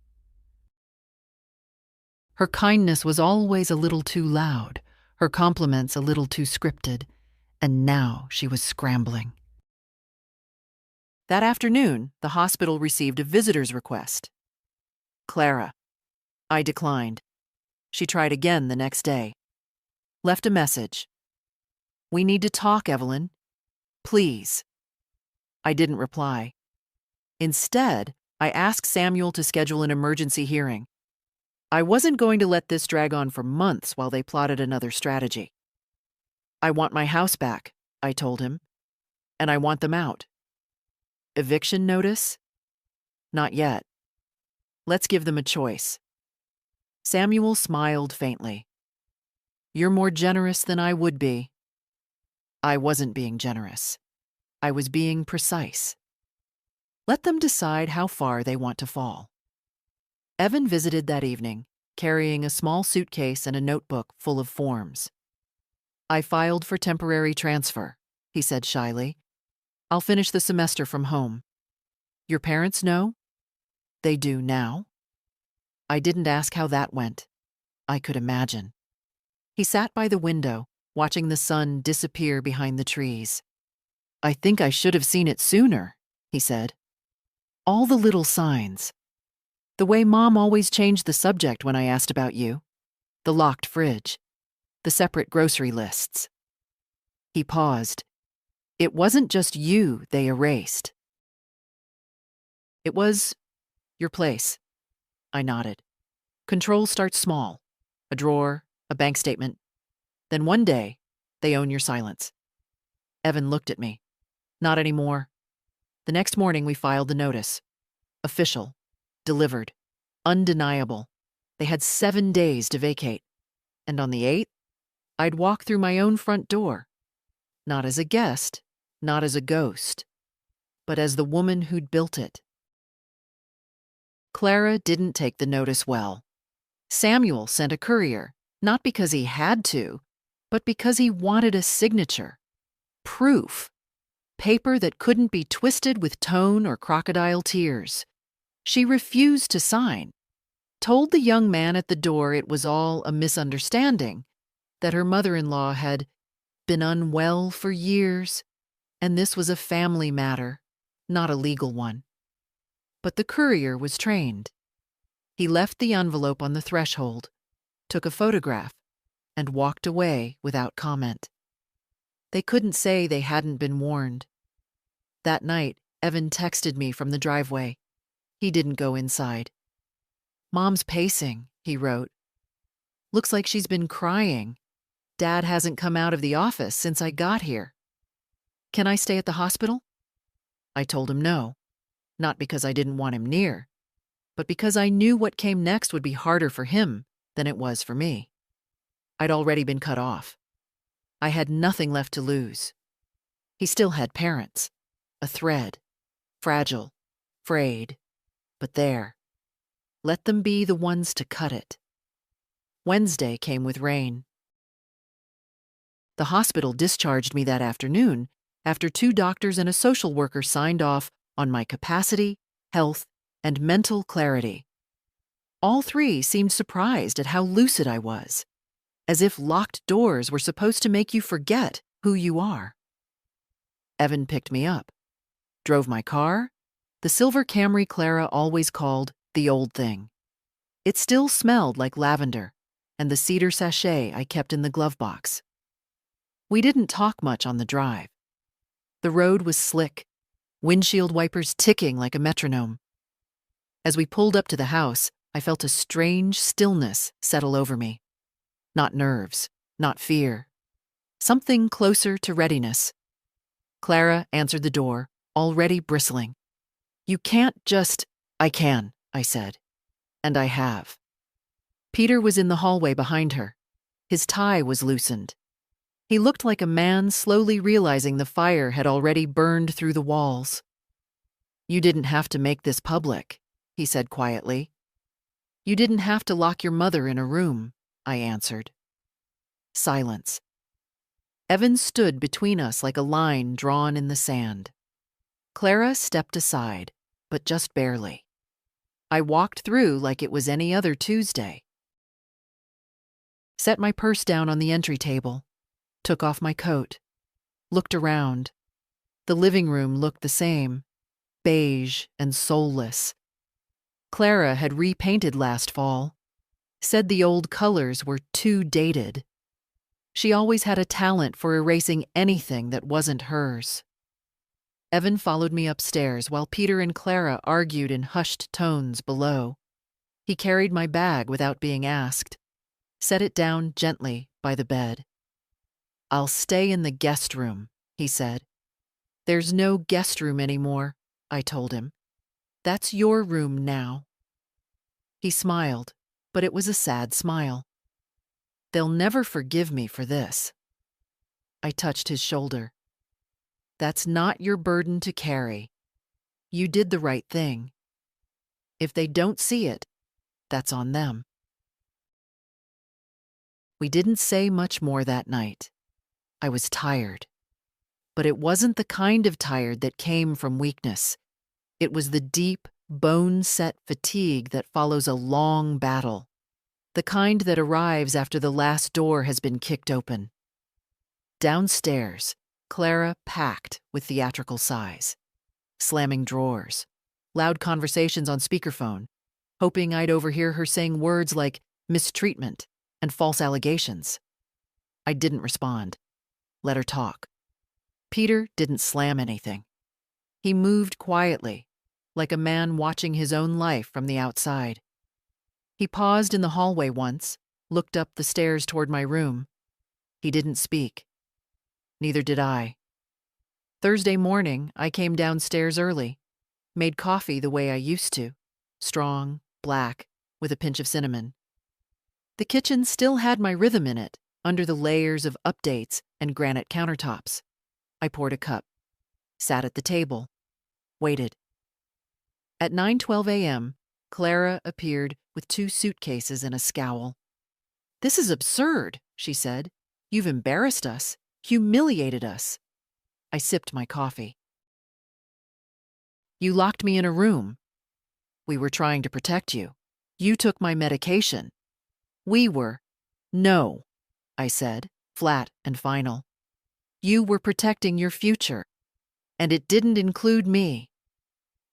Her kindness was always a little too loud, her compliments a little too scripted, and now she was scrambling. That afternoon, the hospital received a visitor's request. "Clara." I declined. She tried again the next day. Left a message. "We need to talk, Evelyn. Please." I didn't reply. Instead, I asked Samuel to schedule an emergency hearing. I wasn't going to let this drag on for months while they plotted another strategy. "I want my house back," I told him, "and I want them out." "Eviction notice?" "Not yet. Let's give them a choice." Samuel smiled faintly. "You're more generous than I would be." I wasn't being generous. I was being precise. Let them decide how far they want to fall. Evan visited that evening, carrying a small suitcase and a notebook full of forms. "I filed for temporary transfer," he said shyly. "I'll finish the semester from home." "Your parents know?" "They do now." I didn't ask how that went. I could imagine. He sat by the window, watching the sun disappear behind the trees. "I think I should have seen it sooner," he said. "All the little signs. The way Mom always changed the subject when I asked about you. The locked fridge. The separate grocery lists." He paused. "It wasn't just you they erased." "It was your place." I nodded. "Control starts small. A drawer, a bank statement. Then one day, they own your silence." Evan looked at me. "Not anymore," The next morning, we filed the notice. Official. Delivered. Undeniable. They had 7 days to vacate. And on the 8th, I'd walk through my own front door. Not as a guest, not as a ghost, but as the woman who'd built it. Clara didn't take the notice well. Samuel sent a courier, not because he had to, but because he wanted a signature. Proof. Paper that couldn't be twisted with tone or crocodile tears. She refused to sign. Told the young man at the door it was all a misunderstanding, that her mother-in-law had been unwell for years, and this was a family matter, not a legal one. But the courier was trained. He left the envelope on the threshold, took a photograph, and walked away without comment. They couldn't say they hadn't been warned. That night, Evan texted me from the driveway. He didn't go inside. "Mom's pacing," he wrote. "Looks like she's been crying. Dad hasn't come out of the office since I got here. Can I stay at the hospital?" I told him no, not because I didn't want him near, but because I knew what came next would be harder for him than it was for me. I'd already been cut off. I had nothing left to lose. He still had parents, a thread, fragile, frayed, but there. Let them be the ones to cut it. Wednesday came with rain. The hospital discharged me that afternoon after 2 doctors and a social worker signed off on my capacity, health, and mental clarity. All 3 seemed surprised at how lucid I was, as if locked doors were supposed to make you forget who you are. Evan picked me up, drove my car, the silver Camry Clara always called the old thing. It still smelled like lavender and the cedar sachet I kept in the glove box. We didn't talk much on the drive. The road was slick, windshield wipers ticking like a metronome. As we pulled up to the house, I felt a strange stillness settle over me. Not nerves, not fear. Something closer to readiness. Clara answered the door, already bristling. "You can't just—" "I can," I said. And I have. Peter was in the hallway behind her. His tie was loosened. He looked like a man slowly realizing the fire had already burned through the walls. "You didn't have to make this public," he said quietly. "You didn't have to lock your mother in a room," I answered. Silence. Evan stood between us like a line drawn in the sand. Clara stepped aside, but just barely. I walked through like it was any other Tuesday. Set my purse down on the entry table, took off my coat, looked around. The living room looked the same, beige and soulless. Clara had repainted last fall, said the old colors were too dated. She always had a talent for erasing anything that wasn't hers. Evan followed me upstairs while Peter and Clara argued in hushed tones below. He carried my bag without being asked, set it down gently by the bed. "I'll stay in the guest room," he said. "There's no guest room anymore," I told him. "That's your room now." He smiled, but it was a sad smile. "They'll never forgive me for this." I touched his shoulder. "That's not your burden to carry. You did the right thing. If they don't see it, that's on them." We didn't say much more that night. I was tired. But it wasn't the kind of tired that came from weakness. It was the deep, bone-set fatigue that follows a long battle, the kind that arrives after the last door has been kicked open. Downstairs, Clara packed with theatrical sighs, slamming drawers, loud conversations on speakerphone, hoping I'd overhear her saying words like mistreatment and false allegations. I didn't respond. Let her talk. Peter didn't slam anything. He moved quietly, like a man watching his own life from the outside. He paused in the hallway once, looked up the stairs toward my room. He didn't speak. Neither did I. Thursday morning, I came downstairs early, made coffee the way I used to, strong, black, with a pinch of cinnamon. The kitchen still had my rhythm in it, under the layers of updates and granite countertops. I poured a cup, sat at the table, waited. At 9:12 a.m., Clara appeared with 2 suitcases and a scowl. "This is absurd," she said. "You've embarrassed us, humiliated us." I sipped my coffee. "You locked me in a room. We were trying to protect you. You took my medication. We were—" "No," I said, flat and final. "You were protecting your future, and it didn't include me."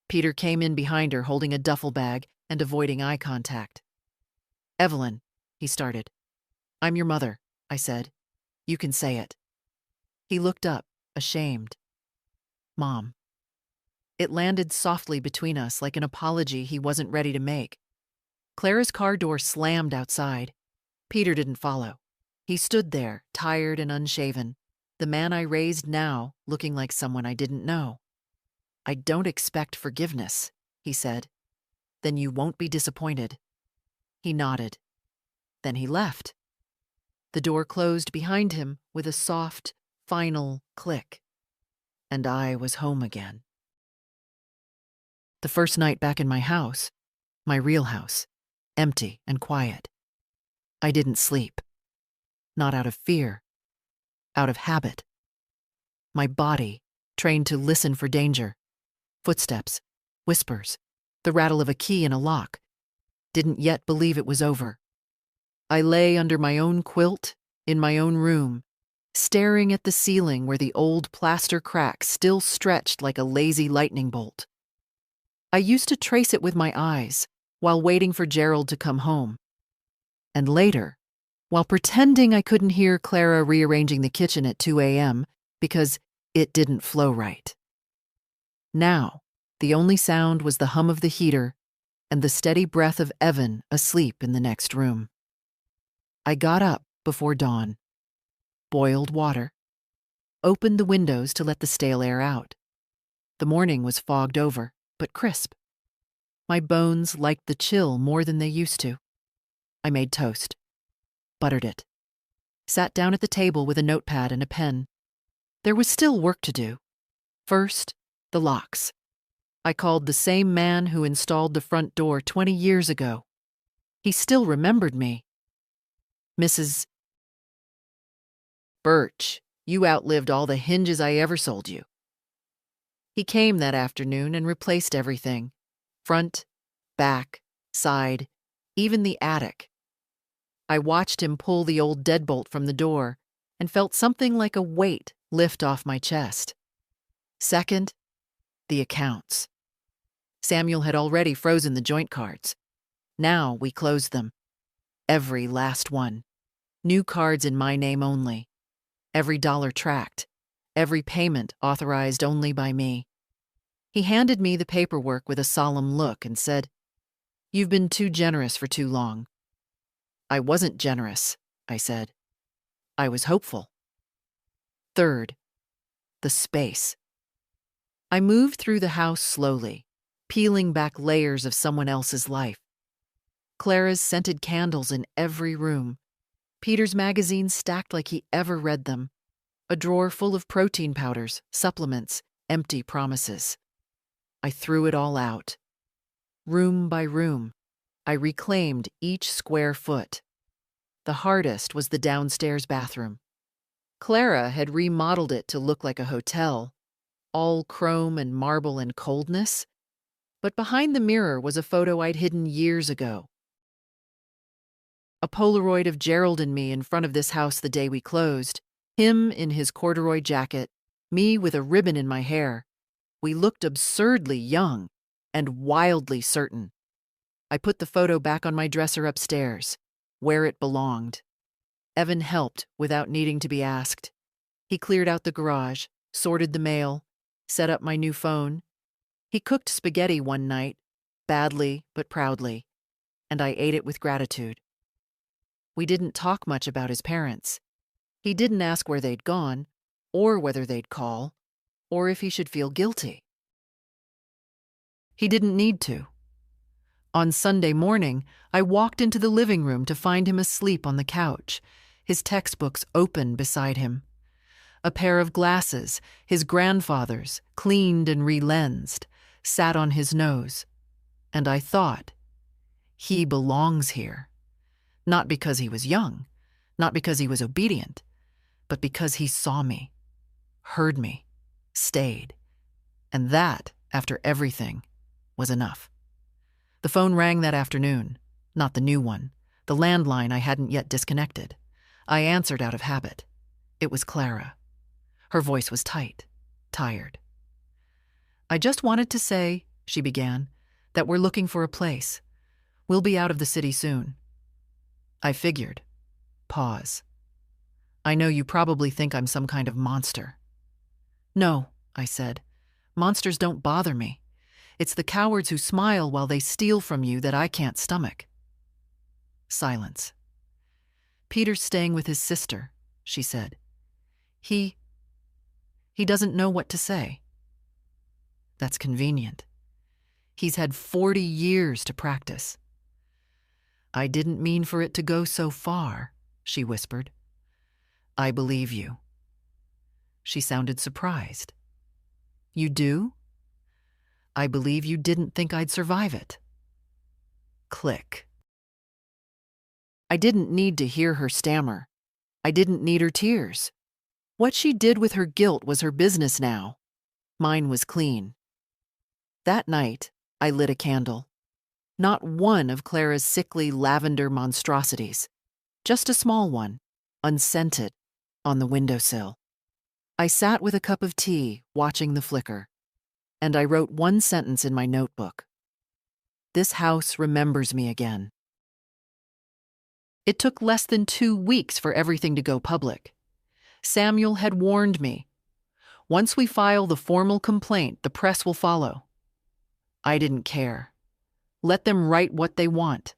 Peter came in behind her holding a duffel bag and avoiding eye contact. "Evelyn," he started. "I'm your mother," I said. "You can say it." He looked up, ashamed. "Mom." It landed softly between us like an apology he wasn't ready to make. Clara's car door slammed outside. Peter didn't follow. He stood there, tired and unshaven, the man I raised now looking like someone I didn't know. "I don't expect forgiveness," he said. "Then you won't be disappointed." He nodded. Then he left. The door closed behind him with a soft, final click. And I was home again. The first night back in my house, my real house, empty and quiet. I didn't sleep. Not out of fear. Out of habit. My body, trained to listen for danger. Footsteps, whispers, the rattle of a key in a lock. Didn't yet believe it was over. I lay under my own quilt, in my own room, staring at the ceiling where the old plaster crack still stretched like a lazy lightning bolt. I used to trace it with my eyes while waiting for Gerald to come home. And later, while pretending I couldn't hear Clara rearranging the kitchen at 2 a.m. because it didn't flow right. Now, the only sound was the hum of the heater and the steady breath of Evan asleep in the next room. I got up before dawn, boiled water, opened the windows to let the stale air out. The morning was fogged over, but crisp. My bones liked the chill more than they used to. I made toast, buttered it, sat down at the table with a notepad and a pen. There was still work to do. First, the locks. I called the same man who installed the front door 20 years ago. He still remembered me. "Mrs. Birch, you outlived all the hinges I ever sold you." He came that afternoon and replaced everything. Front, back, side, even the attic. I watched him pull the old deadbolt from the door and felt something like a weight lift off my chest. Second, the accounts. Samuel had already frozen the joint cards. Now we closed them. Every last one. New cards in my name only. Every dollar tracked. Every payment authorized only by me. He handed me the paperwork with a solemn look and said, "You've been too generous for too long." "I wasn't generous," I said. "I was hopeful." Third, the space. I moved through the house slowly, peeling back layers of someone else's life. Clara's scented candles in every room. Peter's magazines stacked like he ever read them. A drawer full of protein powders, supplements, empty promises. I threw it all out. Room by room, I reclaimed each square foot. The hardest was the downstairs bathroom. Clara had remodeled it to look like a hotel, all chrome and marble and coldness, but behind the mirror was a photo I'd hidden years ago. A Polaroid of Gerald and me in front of this house the day we closed, him in his corduroy jacket, me with a ribbon in my hair. We looked absurdly young and wildly certain. I put the photo back on my dresser upstairs, where it belonged. Evan helped without needing to be asked. He cleared out the garage, sorted the mail, set up my new phone. He cooked spaghetti one night, badly but proudly, and I ate it with gratitude. We didn't talk much about his parents. He didn't ask where they'd gone, or whether they'd call, or if he should feel guilty. He didn't need to. On Sunday morning, I walked into the living room to find him asleep on the couch, his textbooks open beside him. A pair of glasses, his grandfather's, cleaned and re-lensed, sat on his nose. And I thought, he belongs here. Not because he was young, not because he was obedient, but because he saw me, heard me, stayed. And that, after everything, was enough. The phone rang that afternoon, not the new one, the landline I hadn't yet disconnected. I answered out of habit. It was Clara. Her voice was tight, tired. "I just wanted to say," she began, "that we're looking for a place. We'll be out of the city soon." I figured. Pause. "I know you probably think I'm some kind of monster." "No," I said. "Monsters don't bother me. It's the cowards who smile while they steal from you that I can't stomach." Silence. "Peter's staying with his sister," she said. He doesn't know what to say." "That's convenient. He's had 40 years to practice." "I didn't mean for it to go so far," she whispered. "I believe you." She sounded surprised. "You do?" "I believe you didn't think I'd survive it." Click. I didn't need to hear her stammer. I didn't need her tears. What she did with her guilt was her business now. Mine was clean. That night, I lit a candle. Not one of Clara's sickly lavender monstrosities. Just a small one, unscented, on the windowsill. I sat with a cup of tea, watching the flicker. And I wrote one sentence in my notebook. "This house remembers me again." It took less than 2 weeks for everything to go public. Samuel had warned me. "Once we file the formal complaint, the press will follow." I didn't care. Let them write what they want.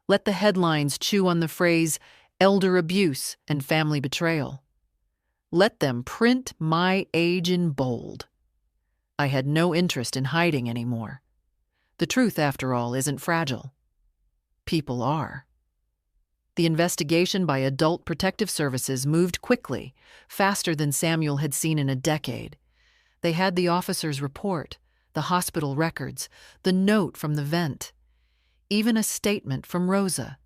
Let the headlines chew on the phrase elder abuse and family betrayal. Let them print my age in bold. I had no interest in hiding anymore. The truth, after all, isn't fragile. People are. The investigation by Adult Protective Services moved quickly, faster than Samuel had seen in a decade. They had the officer's report, the hospital records, the note from the vent, even a statement from Rosa.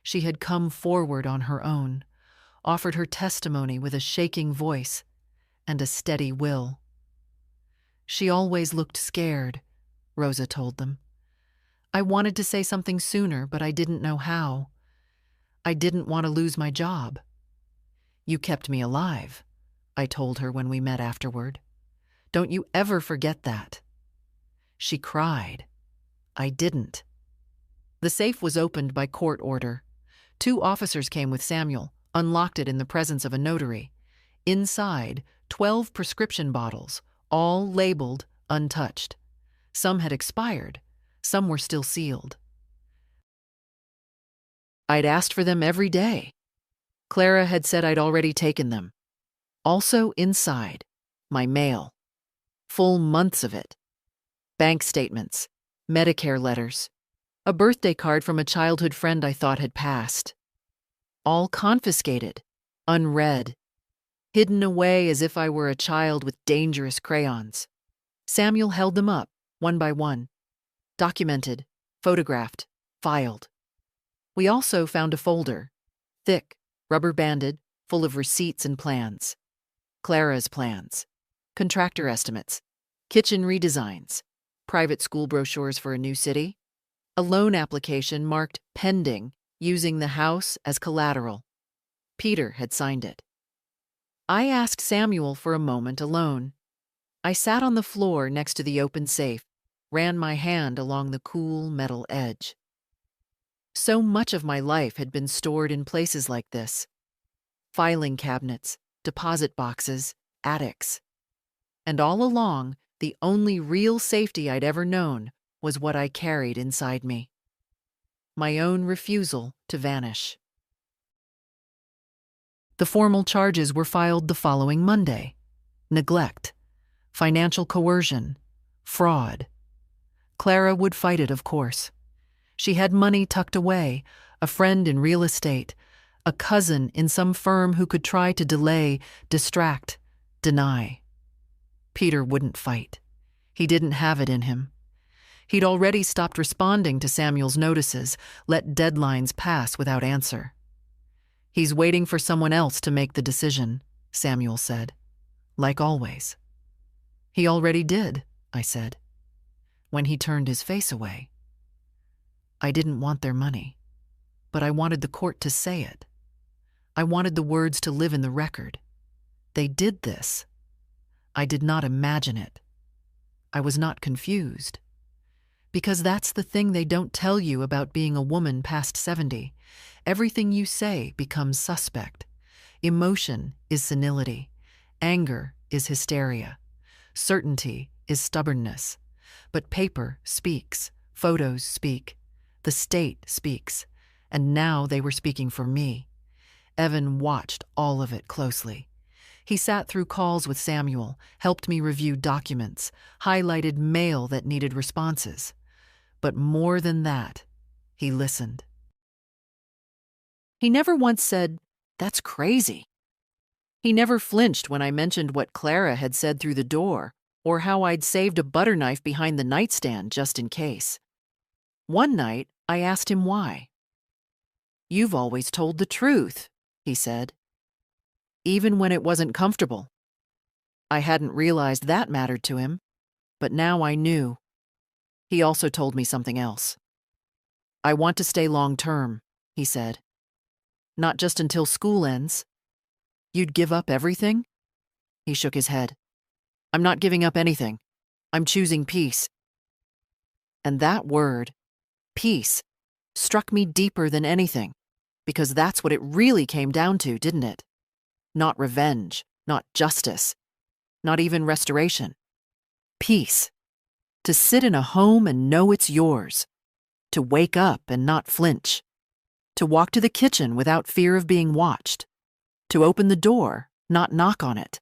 She had come forward on her own, offered her testimony with a shaking voice and a steady will. "She always looked scared," Rosa told them. "I wanted to say something sooner, but I didn't know how. I didn't want to lose my job." "You kept me alive," I told her when we met afterward. "Don't you ever forget that." She cried. I didn't. The safe was opened by court order. 2 officers came with Samuel, unlocked it in the presence of a notary. Inside, 12 prescription bottles, all labeled untouched. Some had expired, some were still sealed. I'd asked for them every day. Clara had said I'd already taken them. Also inside, my mail. Full months of it. Bank statements, Medicare letters, a birthday card from a childhood friend I thought had passed. All confiscated, unread, hidden away as if I were a child with dangerous crayons. Samuel held them up, one by one. Documented, photographed, filed. We also found a folder, thick, rubber-banded, full of receipts and plans. Clara's plans, contractor estimates, kitchen redesigns, private school brochures for a new city, a loan application marked pending using the house as collateral. Peter had signed it. I asked Samuel for a moment alone. I sat on the floor next to the open safe, ran my hand along the cool metal edge. So much of my life had been stored in places like this. Filing cabinets, deposit boxes, attics. And all along, the only real safety I'd ever known was what I carried inside me. My own refusal to vanish. The formal charges were filed the following Monday. Neglect, financial coercion, fraud. Clara would fight it, of course. She had money tucked away, a friend in real estate, a cousin in some firm who could try to delay, distract, deny. Peter wouldn't fight. He didn't have it in him. He'd already stopped responding to Samuel's notices, let deadlines pass without answer. "He's waiting for someone else to make the decision," Samuel said, like always. "He already did," I said. When he turned his face away. I didn't want their money, but I wanted the court to say it. I wanted the words to live in the record. They did this. I did not imagine it. I was not confused. Because that's the thing they don't tell you about being a woman past 70. Everything you say becomes suspect. Emotion is senility. Anger is hysteria. Certainty is stubbornness. But paper speaks. Photos speak. The state speaks. And now they were speaking for me. Evan watched all of it closely. He sat through calls with Samuel, helped me review documents, highlighted mail that needed responses. But more than that, he listened. He never once said, "That's crazy." He never flinched when I mentioned what Clara had said through the door, or how I'd saved a butter knife behind the nightstand just in case. One night, I asked him why. "You've always told the truth," he said. Even when it wasn't comfortable. I hadn't realized that mattered to him, but now I knew. He also told me something else. "I want to stay long-term," he said. "Not just until school ends." "You'd give up everything?" He shook his head. "I'm not giving up anything. I'm choosing peace." And that word, peace, struck me deeper than anything, because that's what it really came down to, didn't it? Not revenge, not justice, not even restoration. Peace. To sit in a home and know it's yours. To wake up and not flinch. To walk to the kitchen without fear of being watched. To open the door, not knock on it.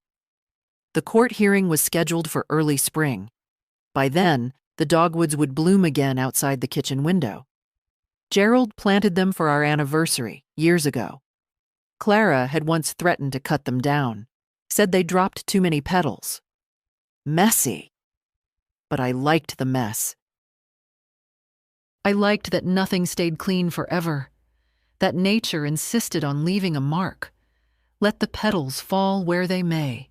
The court hearing was scheduled for early spring. By then, the dogwoods would bloom again outside the kitchen window. Gerald planted them for our anniversary, years ago. Clara had once threatened to cut them down, said they dropped too many petals. Messy. But I liked the mess. I liked that nothing stayed clean forever, that nature insisted on leaving a mark. Let the petals fall where they may.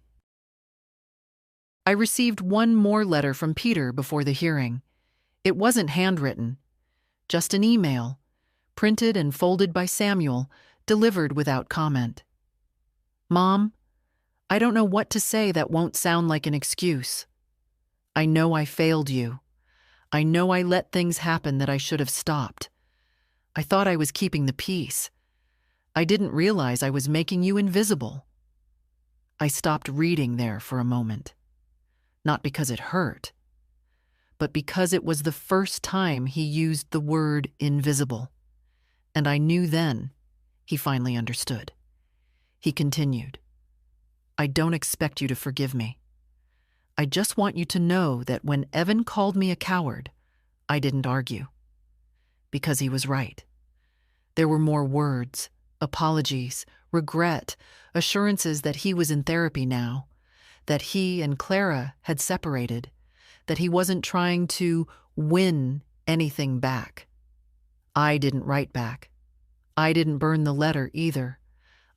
I received one more letter from Peter before the hearing. It wasn't handwritten, just an email, printed and folded by Samuel, delivered without comment. "Mom, I don't know what to say that won't sound like an excuse. I know I failed you. I know I let things happen that I should have stopped. I thought I was keeping the peace. I didn't realize I was making you invisible." I stopped reading there for a moment. Not because it hurt, but because it was the first time he used the word invisible. And I knew then he finally understood. He continued, "I don't expect you to forgive me. I just want you to know that when Evan called me a coward, I didn't argue. Because he was right. There were more words, apologies, regret, assurances that he was in therapy now, that he and Clara had separated, that he wasn't trying to win anything back. I didn't write back. I didn't burn the letter either.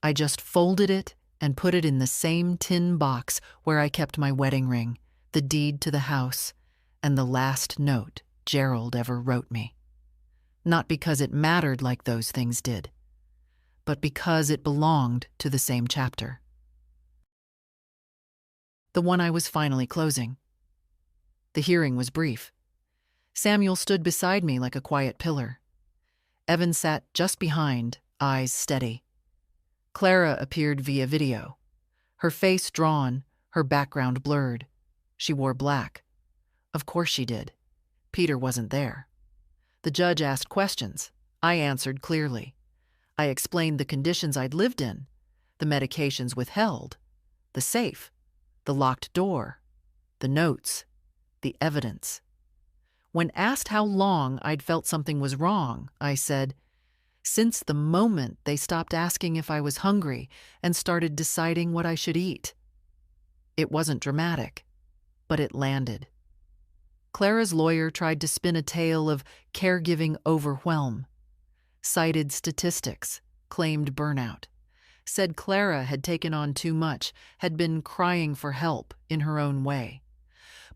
I just folded it and put it in the same tin box where I kept my wedding ring, the deed to the house, and the last note Gerald ever wrote me. Not because it mattered like those things did, but because it belonged to the same chapter. The one I was finally closing. The hearing was brief. Samuel stood beside me like a quiet pillar. Evan sat just behind, eyes steady. Clara appeared via video. Her face drawn, her background blurred. She wore black. Of course she did. Peter wasn't there. The judge asked questions. I answered clearly. I explained the conditions I'd lived in, the medications withheld, the safe, the locked door. the notes, the evidence. When asked how long I'd felt something was wrong, I said, since the moment they stopped asking if I was hungry and started deciding what I should eat. It wasn't dramatic, but it landed. Clara's lawyer tried to spin a tale of caregiving overwhelm, cited statistics, claimed burnout, said Clara had taken on too much, had been crying for help in her own way.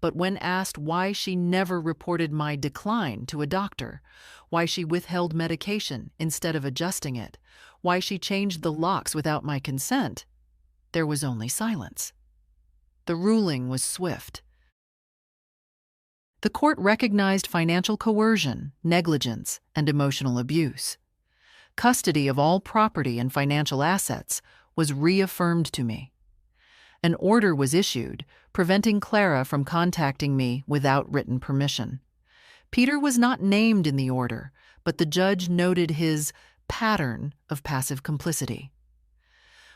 But when asked why she never reported my decline to a doctor, why she withheld medication instead of adjusting it, why she changed the locks without my consent, there was only silence. The ruling was swift. The court recognized financial coercion, negligence, and emotional abuse. Custody of all property and financial assets was reaffirmed to me. An order was issued, preventing Clara from contacting me without written permission. Peter was not named in the order, but the judge noted his pattern of passive complicity.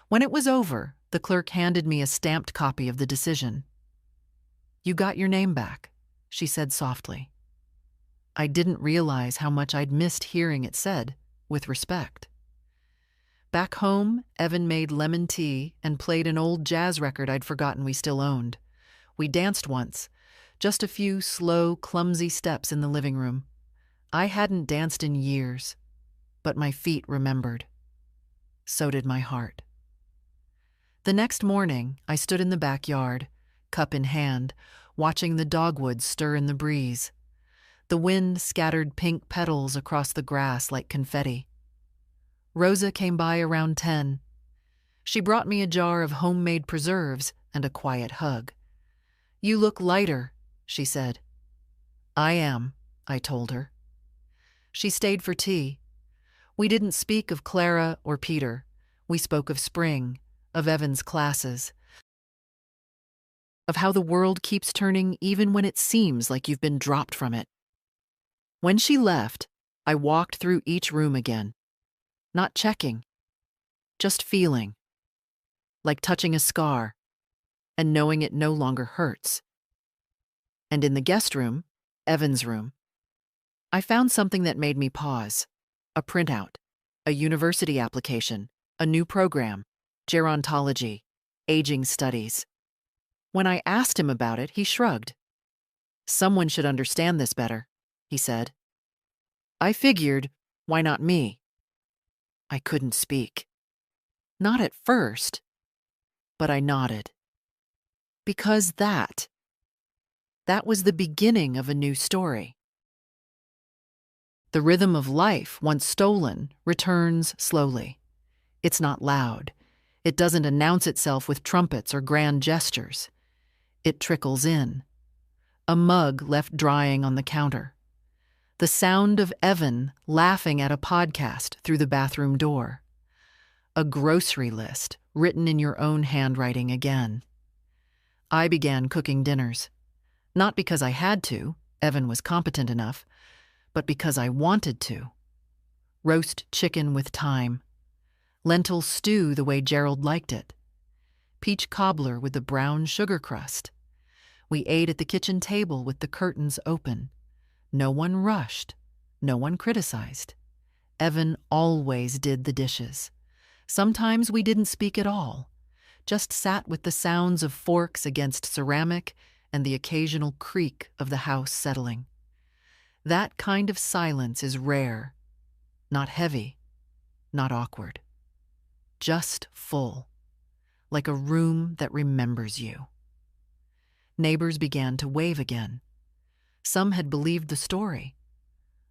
When it was over, the clerk handed me a stamped copy of the decision. "You got your name back," she said softly. I didn't realize how much I'd missed hearing it said, with respect. Back home, Evan made lemon tea and played an old jazz record I'd forgotten we still owned. We danced once, just a few slow, clumsy steps in the living room. I hadn't danced in years, but my feet remembered. So did my heart. The next morning, I stood in the backyard, cup in hand, watching the dogwoods stir in the breeze. The wind scattered pink petals across the grass like confetti. Rosa came by around 10. She brought me a jar of homemade preserves and a quiet hug. "You look lighter," she said. "I am," I told her. She stayed for tea. We didn't speak of Clara or Peter. We spoke of spring, of Evan's classes, of how the world keeps turning even when it seems like you've been dropped from it. When she left, I walked through each room again. Not checking, just feeling, like touching a scar and knowing it no longer hurts. And in the guest room, Evan's room, I found something that made me pause. A printout, a university application, a new program, gerontology, aging studies. When I asked him about it, he shrugged. "Someone should understand this better," he said. I figured, why not me? I couldn't speak. Not at first, but I nodded. Because that was the beginning of a new story. The rhythm of life, once stolen, returns slowly. It's not loud. It doesn't announce itself with trumpets or grand gestures. It trickles in. A mug left drying on the counter. The sound of Evan laughing at a podcast through the bathroom door. A grocery list written in your own handwriting again. I began cooking dinners. Not because I had to, Evan was competent enough, but because I wanted to. Roast chicken with thyme. Lentil stew the way Gerald liked it. Peach cobbler with the brown sugar crust. We ate at the kitchen table with the curtains open. No one rushed. No one criticized. Evan always did the dishes. Sometimes we didn't speak at all, just sat with the sounds of forks against ceramic and the occasional creak of the house settling. That kind of silence is rare, not heavy, not awkward, just full, like a room that remembers you. Neighbors began to wave again. Some had believed the story.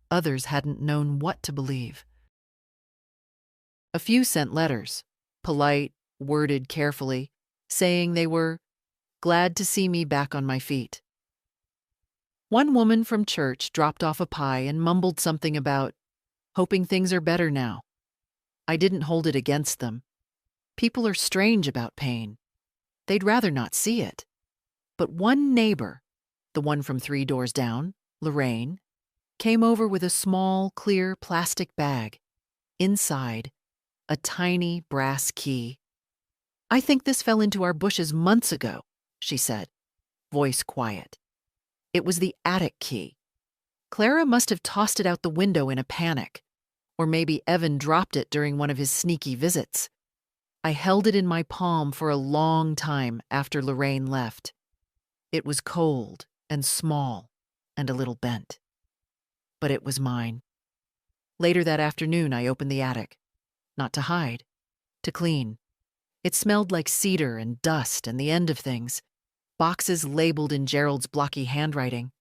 Others hadn't known what to believe. A few sent letters, polite, worded carefully, saying they were glad to see me back on my feet. One woman from church dropped off a pie and mumbled something about hoping things are better now. I didn't hold it against them. People are strange about pain. They'd rather not see it. But one neighbor, the one from 3 doors down, Lorraine, came over with a small, clear plastic bag. Inside, a tiny brass key. "I think this fell into our bushes months ago," she said. voice quiet. It was the attic key. Clara must have tossed it out the window in a panic, or maybe Evan dropped it during one of his sneaky visits. I held it in my palm for a long time after Lorraine left. It was cold and small and a little bent. But it was mine. Later that afternoon, I opened the attic. Not to hide, to clean. It smelled like cedar and dust and the end of things. Boxes labeled in Gerald's blocky handwriting.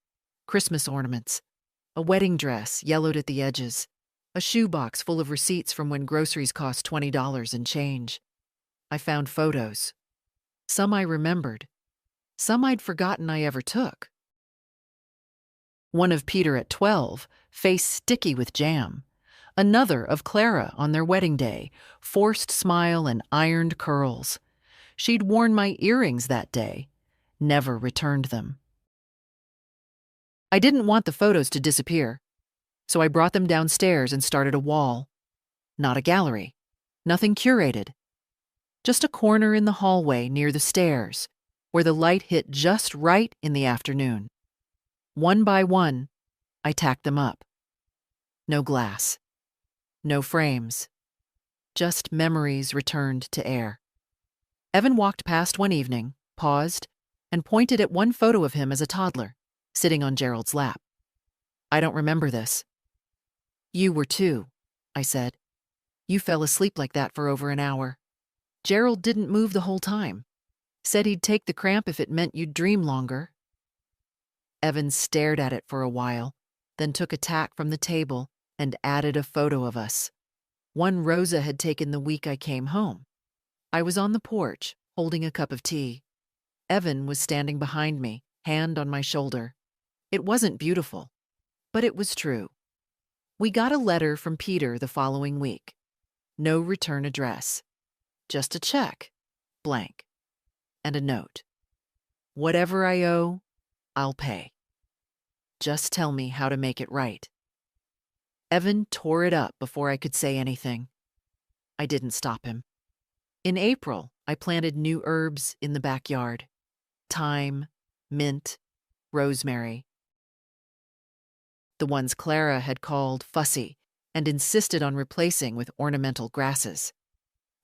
Christmas ornaments. A wedding dress yellowed at the edges. A shoebox full of receipts from when groceries cost $20 and change. I found photos. Some I remembered. Some I'd forgotten I ever took. One of Peter at 12, face sticky with jam. Another of Clara on their wedding day, forced smile and ironed curls. She'd worn my earrings that day, never returned them. I didn't want the photos to disappear, so I brought them downstairs and started a wall. Not a gallery, nothing curated. Just a corner in the hallway near the stairs, where the light hit just right in the afternoon. One by one, I tacked them up. No glass. No frames. Just memories returned to air. Evan walked past one evening, paused, and pointed at one photo of him as a toddler, sitting on Gerald's lap. I don't remember this. You were too, I said. You fell asleep like that for over an hour. Gerald didn't move the whole time. Said he'd take the cramp if it meant you'd dream longer. Evan stared at it for a while, then took a tack from the table and added a photo of us. One Rosa had taken the week I came home. I was on the porch, holding a cup of tea. Evan was standing behind me, hand on my shoulder. It wasn't beautiful, but it was true. We got a letter from Peter the following week. No return address. Just a check, blank, and a note. Whatever I owe, I'll pay. Just tell me how to make it right. Evan tore it up before I could say anything. I didn't stop him. In April, I planted new herbs in the backyard. Thyme, mint, rosemary. The ones Clara had called fussy and insisted on replacing with ornamental grasses.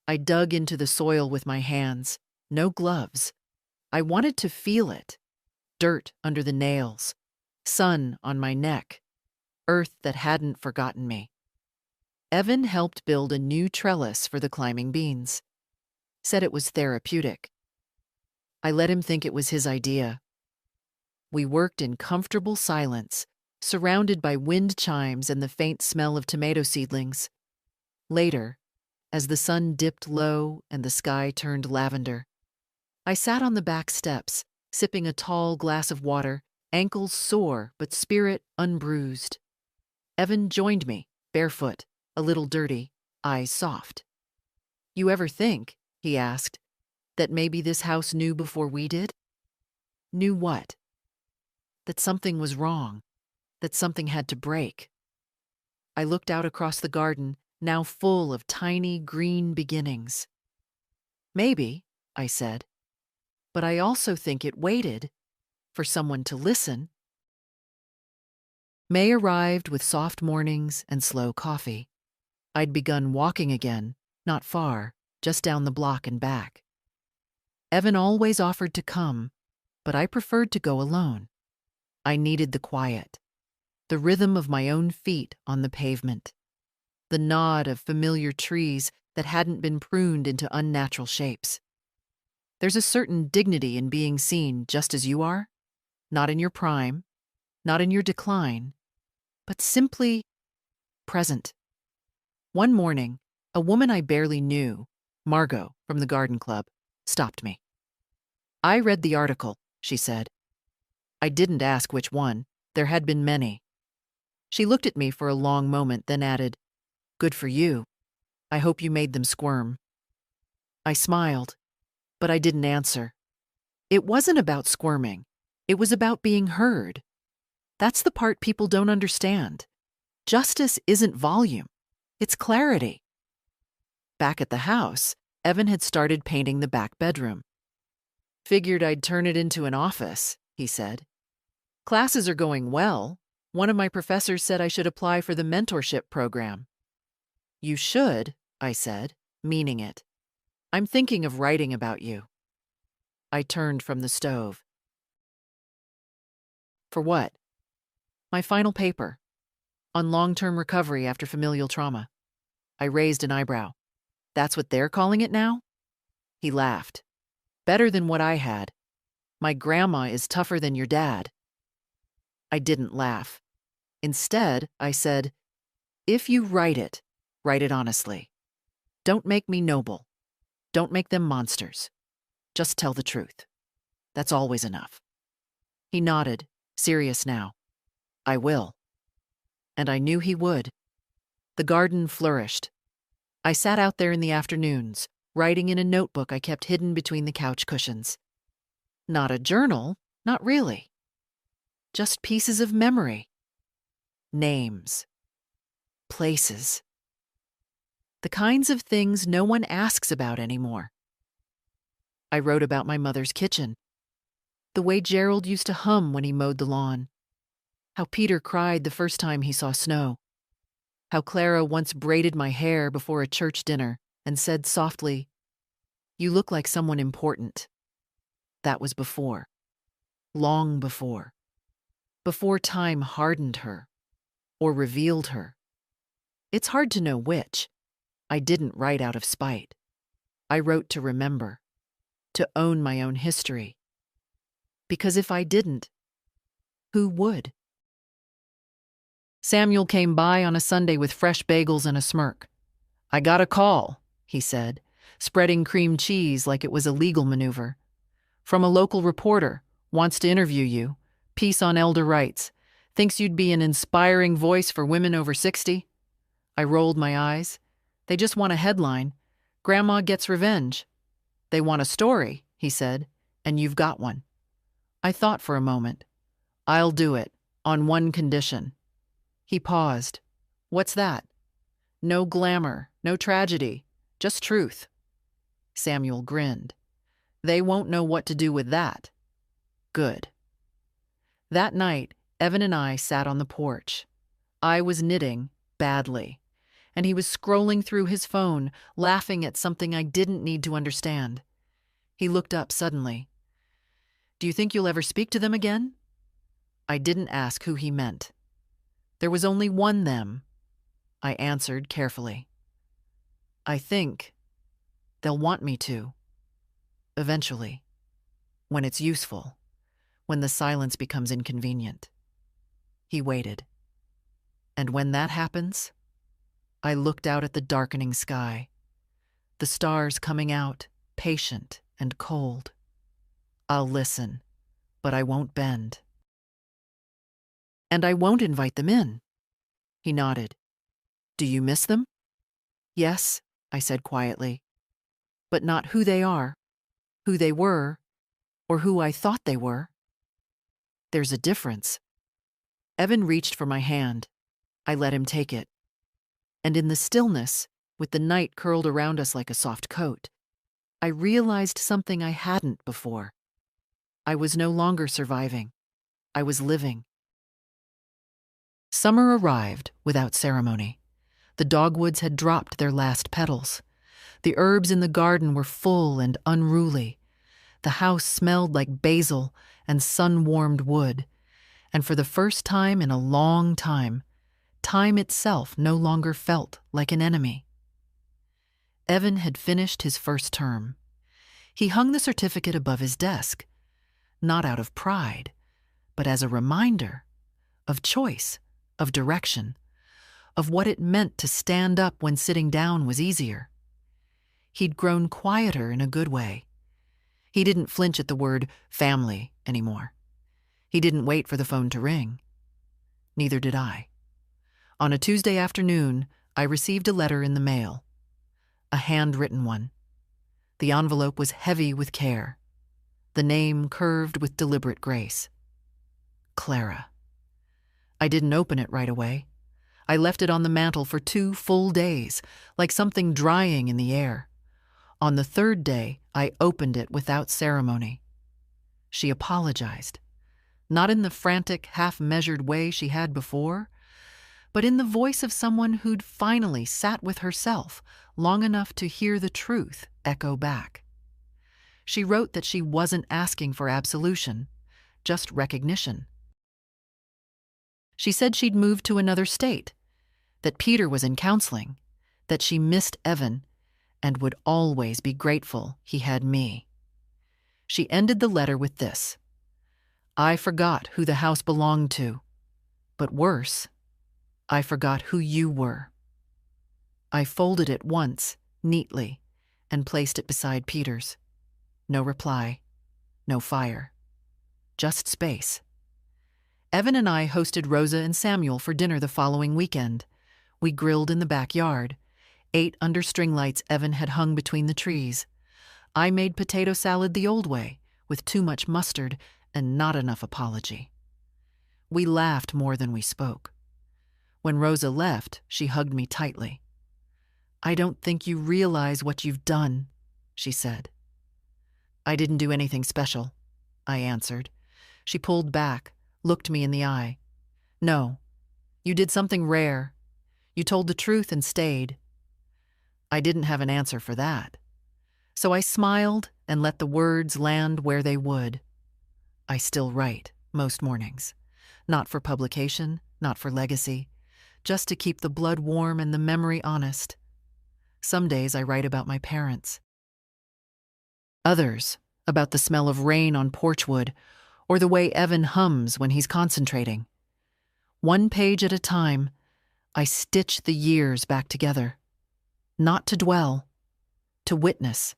I dug into the soil with my hands, no gloves. I wanted to feel it. Dirt under the nails, sun on my neck, earth that hadn't forgotten me. Evan helped build a new trellis for the climbing beans. Said it was therapeutic. I let him think it was his idea. We worked in comfortable silence, surrounded by wind chimes and the faint smell of tomato seedlings. Later, as the sun dipped low and the sky turned lavender, I sat on the back steps, sipping a tall glass of water, ankles sore but spirit unbruised. Evan joined me, barefoot, a little dirty, eyes soft. You ever think, he asked, that maybe this house knew before we did? Knew what? That something was wrong, that something had to break. I looked out across the garden, now full of tiny green beginnings. Maybe, I said, but I also think it waited for someone to listen. May arrived with soft mornings and slow coffee. I'd begun walking again, not far, just down the block and back. Evan always offered to come, but I preferred to go alone. I needed the quiet, the rhythm of my own feet on the pavement, the nod of familiar trees that hadn't been pruned into unnatural shapes. There's a certain dignity in being seen just as you are, not in your prime, not in your decline, but simply present. One morning, a woman I barely knew, Margot from the garden club, stopped me. I read the article, she said. I didn't ask which one. There had been many. She looked at me for a long moment, then added, "Good for you. I hope you made them squirm." I smiled, but I didn't answer. It wasn't about squirming. It was about being heard. That's the part people don't understand. Justice isn't volume. It's clarity. Back at the house, Evan had started painting the back bedroom. Figured I'd turn it into an office, he said. Classes are going well. One of my professors said I should apply for the mentorship program. You should, I said, meaning it. I'm thinking of writing about you. I turned from the stove. For what? My final paper. On long-term recovery after familial trauma. I raised an eyebrow. That's what they're calling it now? He laughed. Better than what I had. My grandma is tougher than your dad. I didn't laugh. Instead, I said, if you write it honestly. Don't make me noble. Don't make them monsters. Just tell the truth. That's always enough. He nodded, serious now. I will. And I knew he would. The garden flourished. I sat out there in the afternoons, writing in a notebook I kept hidden between the couch cushions. Not a journal, not really. Just pieces of memory. Names. Places. The kinds of things no one asks about anymore. I wrote about my mother's kitchen. The way Gerald used to hum when he mowed the lawn. How Peter cried the first time he saw snow. How Clara once braided my hair before a church dinner and said softly, "You look like someone important." That was before. Long before. Before time hardened her. Or revealed her. It's hard to know which. I didn't write out of spite. I wrote to remember. To own my own history. Because if I didn't, who would? Samuel came by on a Sunday with fresh bagels and a smirk. I got a call, he said, spreading cream cheese like it was a legal maneuver. From a local reporter, wants to interview you, piece on elder rights, thinks you'd be an inspiring voice for women over 60. I rolled my eyes. They just want a headline. Grandma gets revenge. They want a story, he said, and you've got one. I thought for a moment. I'll do it, on one condition. He paused. What's that? No glamour, no tragedy, just truth. Samuel grinned. They won't know what to do with that. Good. That night, Evan and I sat on the porch. I was knitting, badly, and he was scrolling through his phone, laughing at something I didn't need to understand. He looked up suddenly. Do you think you'll ever speak to them again? I didn't ask who he meant. There was only one them. I answered carefully. I think they'll want me to. Eventually. When it's useful. When the silence becomes inconvenient. He waited. And when that happens, I looked out at the darkening sky. The stars coming out, patient and cold. I'll listen, but I won't bend. And I won't invite them in. He nodded. Do you miss them? Yes, I said quietly. But not who they are, who they were, or who I thought they were. There's a difference. Evan reached for my hand. I let him take it. And in the stillness, with the night curled around us like a soft coat, I realized something I hadn't before. I was no longer surviving. I was living. Summer arrived without ceremony. The dogwoods had dropped their last petals. The herbs in the garden were full and unruly. The house smelled like basil and sun-warmed wood. And for the first time in a long time, time itself no longer felt like an enemy. Evan had finished his first term. He hung the certificate above his desk, not out of pride, but as a reminder of choice, of direction, of what it meant to stand up when sitting down was easier. He'd grown quieter in a good way. He didn't flinch at the word family anymore. He didn't wait for the phone to ring. Neither did I. On a Tuesday afternoon, I received a letter in the mail. A handwritten one. The envelope was heavy with care. The name curved with deliberate grace. Clara. I didn't open it right away. I left it on the mantel for 2 full days, like something drying in the air. On the third day, I opened it without ceremony. She apologized, not in the frantic, half-measured way she had before, but in the voice of someone who'd finally sat with herself long enough to hear the truth echo back. She wrote that she wasn't asking for absolution, just recognition. She said she'd moved to another state, that Peter was in counseling, that she missed Evan, and would always be grateful he had me. She ended the letter with this: I forgot who the house belonged to, but worse, I forgot who you were. I folded it once, neatly, and placed it beside Peter's. No reply, no fire, just space. Evan and I hosted Rosa and Samuel for dinner the following weekend. We grilled in the backyard, ate under string lights Evan had hung between the trees. I made potato salad the old way, with too much mustard and not enough apology. We laughed more than we spoke. When Rosa left, she hugged me tightly. I don't think you realize what you've done, she said. I didn't do anything special, I answered. She pulled back, looked me in the eye. No, you did something rare. You told the truth and stayed. I didn't have an answer for that. So I smiled and let the words land where they would. I still write, most mornings. Not for publication, not for legacy, just to keep the blood warm and the memory honest. Some days I write about my parents. Others, about the smell of rain on porch wood, or the way Evan hums when he's concentrating. One page at a time, I stitch the years back together. Not to dwell, to witness.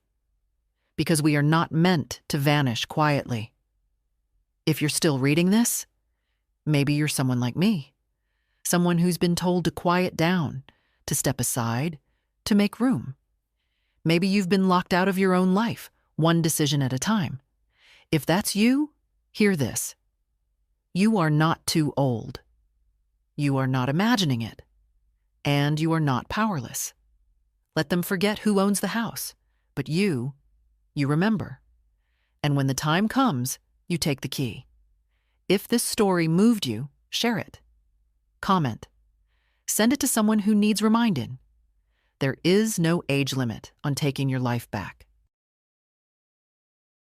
Because we are not meant to vanish quietly. If you're still reading this, maybe you're someone like me. Someone who's been told to quiet down, to step aside, to make room. Maybe you've been locked out of your own life, one decision at a time. If that's you, hear this. You are not too old. You are not imagining it. And you are not powerless. Let them forget who owns the house, but you remember. And when the time comes, you take the key. If this story moved you, share it. Comment. Send it to someone who needs reminding. There is no age limit on taking your life back.